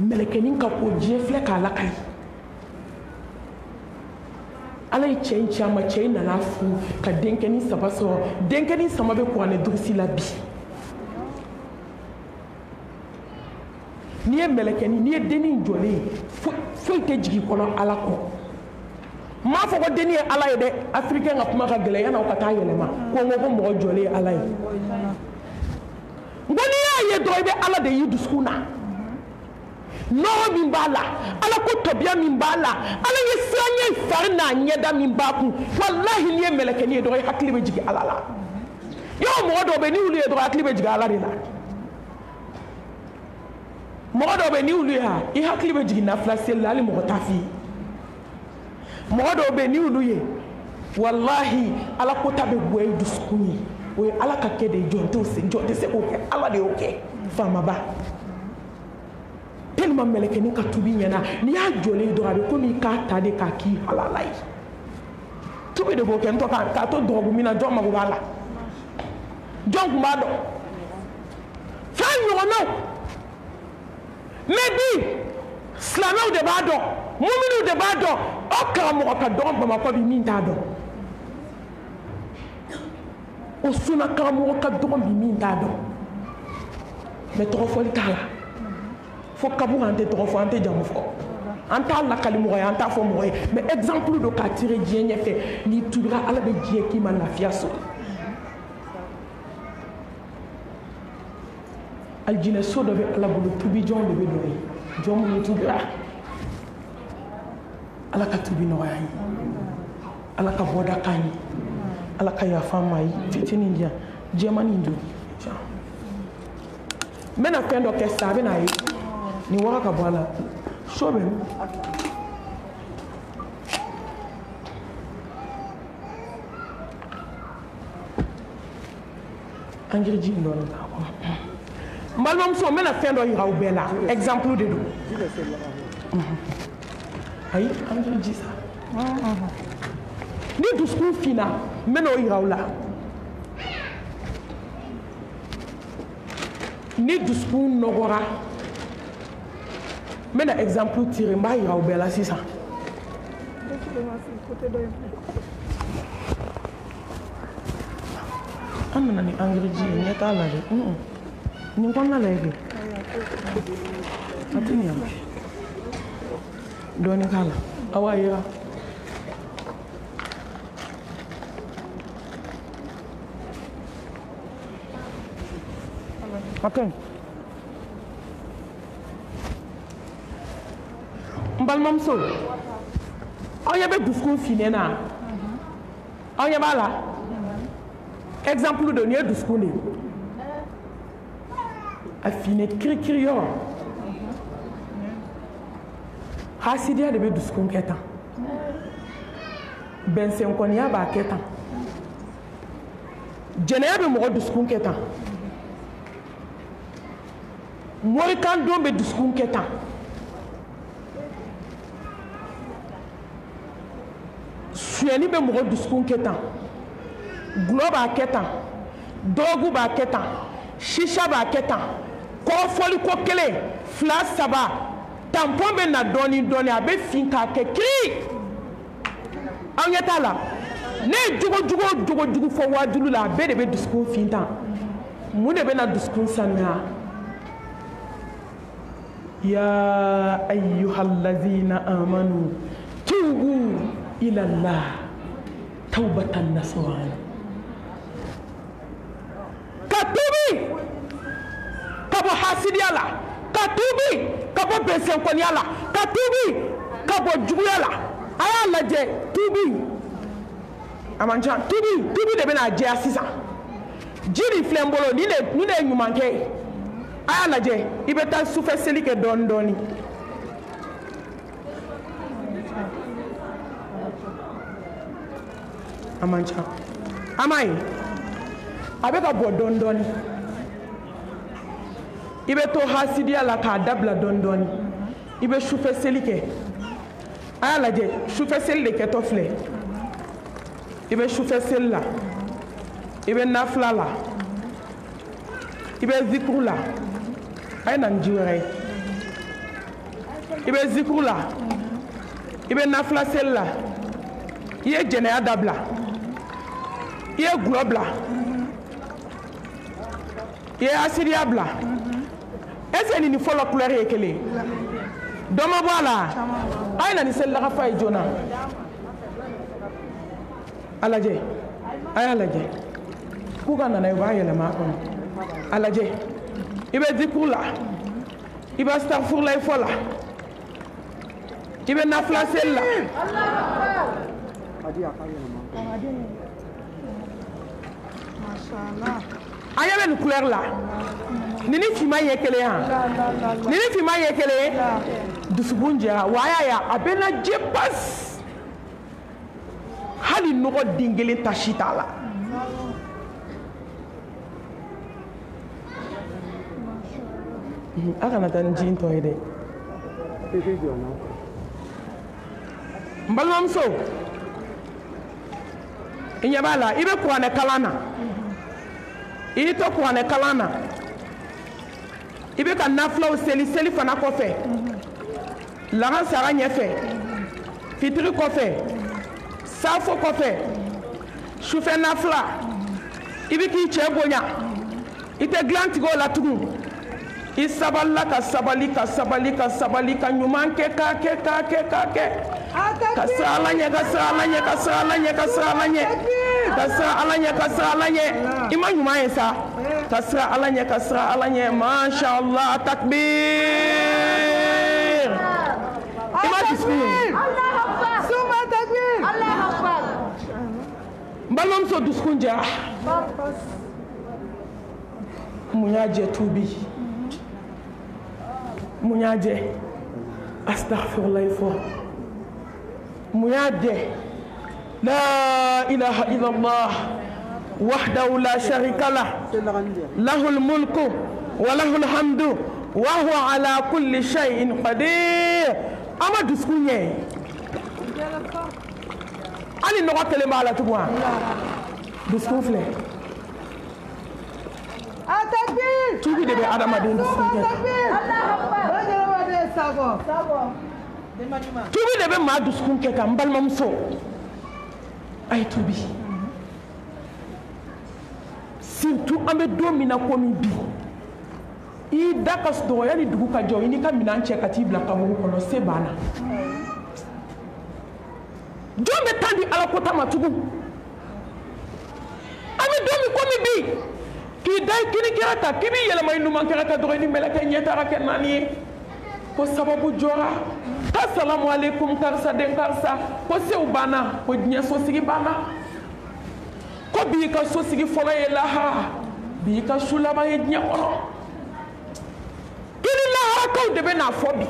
mɛlɛkɛnin ka ko diɲɛ filɛ k'a lakali ala ye cɛ in ci a ma cɛ in nana furu ka denkɛnin 3 sɔrɔ denkɛnin 3 bɛ kuranɛ durusi la bi n'i ye mɛlɛkɛnin n'i ye dennin jɔlen foyi tɛ jigin kɔnɔ ala kɔ n m'a fɔ ko dennin ye ala ye dɛ afirikɛn ka kuma ka gɛlɛn yan'aw ka taa yɛlɛma ko n ko ko mɔgɔ jɔlen ye ala ye n ko n'i y'a ye dɔrɔn i bɛ ala de y'i dusukun na nɔgɔ min b'a la ala ko tabiya min b'a la ala ye siranɲɛ fari n'a ɲɛda min b'a kun walahi n'i ye mɛlɛkɛnin ye dɔrɔn i hakili bɛ jigin ala la yɔrɔ mɔgɔ dɔw bɛ n'i wuli ye dɔrɔn hakili bɛ jigin ala de la mɔgɔ dɔw bɛ n'i wuli ye i hakili bɛ jigin nafila seli la hali mɔgɔ t'a f'i ye mɔgɔ dɔw bɛ n'i wuli ye walahi ala ko ta bɛ bɔ i dusukun ye o ye ala ka kɛ de ye jɔn tɛ se k'o kɛ ala de y'o kɛ faamaba tellement mɛlɛkɛnin ka tubi ɲɛna n'i y'a jɔlen dɔrɔn a bɛ komi i k'a ta de k'a k'i halala ye tubi de b'o kɛ n tɔ k'a to dɔgɔkun min na jɔn mago b'a la jɔn tun b'a dɔn fɛn ɲɔgɔnnaw mais bi silamɛw de b'a dɔn muminiw de b'a dɔn o karamɔgɔ ka dɔgɔ bamakɔ bi min t'a dɔn o suna karamɔgɔ ka dɔgɔ bi min t'a dɔn mais tɔgɔ fɔli t'a la fo kabugu an tɛ tɔgɔ fɔ an tɛ jamu fɔ an t'a lakali mɔgɔ ye an t'a fɔ mɔgɔ ye mais exemple do k'a tire diɲɛ ɲɛfɛ n'i tubira ala bɛ diɲɛ k'i ma lafiya sɔrɔ alijinɛso dɔ bɛ ala bolo tubijɔn de bɛ don yen jɔn minnu tubira ala ka tubi nɔgɔya ye ala ka bɔda k'an ye ala ka yafa an ma ye fitinin di yan jɛmanin don n bɛna fɛn dɔ kɛ sisan a bɛna ye nin waga ka bɔ a la so bɛ min angiriji in dɔɔnin k'a kɔnɔ n balimamuso n bɛna fɛn dɔ yira aw bɛɛ la exemple de don ayi angiriji sa ni dusukun finna n bɛna o yira aw la ni dusukun nɔgɔra n bɛna exemple tirer n b'a yira aw bɛɛ la sisan an nana ni angiriji ye ɲɛ t'a la dɛ nin kɔnɔna la kɛ a tɛ nin yan dɔɔnin k'a la aw b'a yira ok n balimamuso aw ɲɛ bɛ dusukun finnen na aw ɲɛ b'a la exemple do nin ye dusukun de ye a finne kirikiri yɔrɔ hasidiya de bɛ dusukun kɛ tan bɛnsɛnkɔniya b'a kɛ tan jɛnɛya bɛ mɔgɔ dusukun kɛ tan morikan don bɛ dusukun kɛ tan suyɛni bɛ mɔgɔ dusukun kɛ tan gulɔ b'a kɛ tan dɔgɔgu b'a kɛ tan sisa b'a kɛ tan kɔrɔfɔli ko kelen fila saba tampon bɛ na dɔɔnin dɔɔnin a bɛ fin k'a kɛ kiri aw ɲɛ t'a la ne ye jogojugu o jogojugu fɔ wajulu la a bɛɛ de bɛ dusukun fin tan mun de bɛ na dusukun sanuya ya ayyuhallazina amanu tubu ila Allah taubatan nasuhan ka tubi ka bɔ hasidiya la ka tubi ka bɔ bɛnsɛnkɔniya la ka tubi ka bɔ juguya la a y'a lajɛ tubi a man ca tubi de bɛna jɛya sisan ji nin filɛ n bolo nin de ye ɲumankɛ ye a y'a lajɛ i bɛ taa sufɛ seli kɛ dɔɔnin dɔɔnin a man ca a m'a ye a bɛ ka bɔ dɔɔnin dɔɔnin i bɛ to hasidiya la k'a dabila dɔɔnin dɔɔnin i bɛ sufɛ seli kɛ a y'a lajɛ sufɛ seli de kɛtɔ filɛ i bɛ sufɛ seli la i bɛ nafila la i bɛ zikuru la a ye na ni ji wɛrɛ ye i bɛ zikuru la i bɛ nafila seli la i ye jɛnɛya dabila i ye gulɔ bila i ye hasidiya bila est-ce que nin fɔlɔ couleur ye kelen dɔ ma bɔ a la a ye na ni selilakafa ye joona a lajɛ a y'a lajɛ k'u ka nana ye u b'a yɛlɛma a kɔnɔ a lajɛ i bɛ zikuru la i bɛ astagfirulahi fɔ la i bɛ nafila seli la a ɲɛ bɛ nin couleur la nin ni finman ye kelen yan nin ni finman ye kelen dusukun jɛra wa a y'a ye a bɛ na jɛ basi hali nɔgɔ den kelen ta si t'a la a kana taa ni ji in tɔ ye dɛ n balimamuso i ɲɛ b'a la i bɛ kuranɛ kalan na i y'i to kuranɛ kalan na i bɛ ka nafilaw seli fana kɔfɛ lahansara ɲɛfɛ fitiri kɔfɛ safo kɔfɛ sufɛ nafila i bɛ k'i cɛ bonya i tɛ dilan tigɛ o la tugun i sabalila ka sabali ka sabali ka sabali ka ɲuman kɛ k'a kɛ k'a kɛ k'a kɛ ka siran Ala ɲɛ ka siran Ala ɲɛ ka siran Ala ɲɛ ka siran Ala ɲɛ ka siran Ala ɲɛ ka siran Ala ɲɛ i ma ɲuman ye sa ka siran Ala ɲɛ ka siran Ala ɲɛ masha Allah takbir i ma dusukun ye
Suma takbir
n balimamuso dusukun jɛra mun y'a jɛ tubi mun y'a jɛ astaghfirullah fɔ mun y'a jɛ la ilaha illallah wahdahu la sharika lah lahul mulku wa lahul hamdu wa huwa ala kulli shay'in qadir ama dusukun ye hali nɔgɔ kelen b'a la tugun dusukun filɛ
Atakbir
tubi de bɛ adamaden dusukun kɛ tubi de bɛ maa dusukun kɛ ka n balimamuso a ye tubi surtout an bɛ don min na komi bi i da ka dɔgɔ yanni dugu ka jɔ i n'i ka minɛn cɛ ka t'i bila kaburu kɔnɔ se banna jɔn bɛ taa di ala kota ma tugun an bɛ don min komi bi k'i da i kini kɛra ta k'i b'i yɛlɛma i numan kɛra ta dɔrɔn i ni mɛlɛkɛ ɲɛ taara kɛ naani ye ko sababu jɔra assalamu alaikum karisa den karisa ko sew banna ko diɲɛ sosigi banna ko bi ka sosigi fɔlɔ ye lahara bi ka su laban ye diɲɛ kɔnɔ i ni laharakaw de bɛ n'a fɔ bi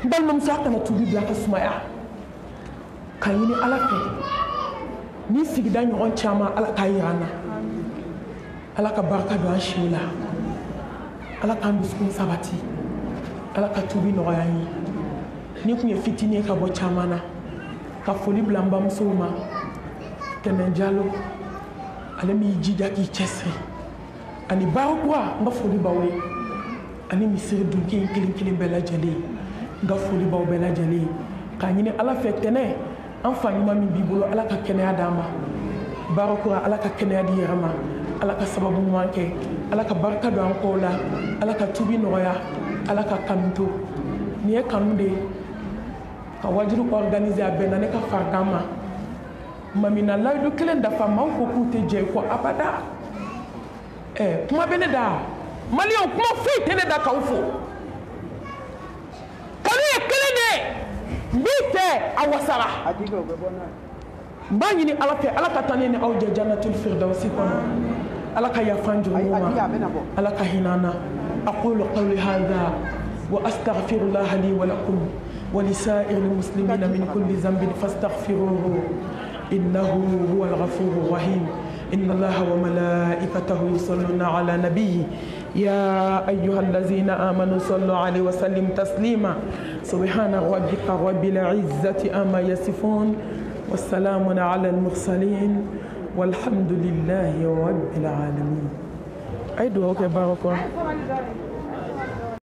n balimamuso a kana tubi bila ka sumaya ka ɲini ala fɛ ni sigida ɲɔgɔn caman ala k'a yira an na ala ka barika don an siw la ala k'an dusukun sabati ala ka tubi nɔgɔya an ye ni tun ye fitinin ye ka bɔ caman na ka foli bila n bamusow ma Tɛnɛ Jalo ale min y'i jija k'i cɛsiri ani Barakura n ka foli b'aw ye ani misiri dunke kelen kelen bɛɛ lajɛlen n ka foli b'aw bɛɛ lajɛlen k'a ɲini ala fɛ Tɛnɛ an fa ɲuman min b'i bolo ala ka kɛnɛya d'an ma Barakura ala ka kɛnɛya di yɛrɛ ma ala ka sababu ɲuman kɛ ala ka barika don an kɔw la ala ka tubi nɔgɔya ala ka kanu to nin ye kanu de ye ka wajibi organiser a bɛnna ne ka farigan ma mamina layidu kelen dafa maaw ko k'u tɛ jɛ ko abada kuma bɛ ne da maliyɛnw kuma foyi tɛ ne da k'aw fo kanu ye kelen de ye n b'i fɛ a wasara n b'a ɲini ala fɛ ala ka taa ne ni aw jɛ jannatul firdawsi kɔnɔ ala ka yafa n jurumu ma ala ka hinɛ an na aqulu qawli hadha wa astaghfirullaha li wa lakum wa lisa'iril muslimina min kulli dhanbin fastaghfiruhu innahu huwal ghafurur rahim inna allaha wa malaikatahu yusalluna ala nabiyyi يا أيها الذين آمنوا صلوا عليه وسلم تسليما سبحان ربك رب العزة أما يصفون والسلام على المرسلين والحمد لله رب العالمين. أي دعوة بارك الله.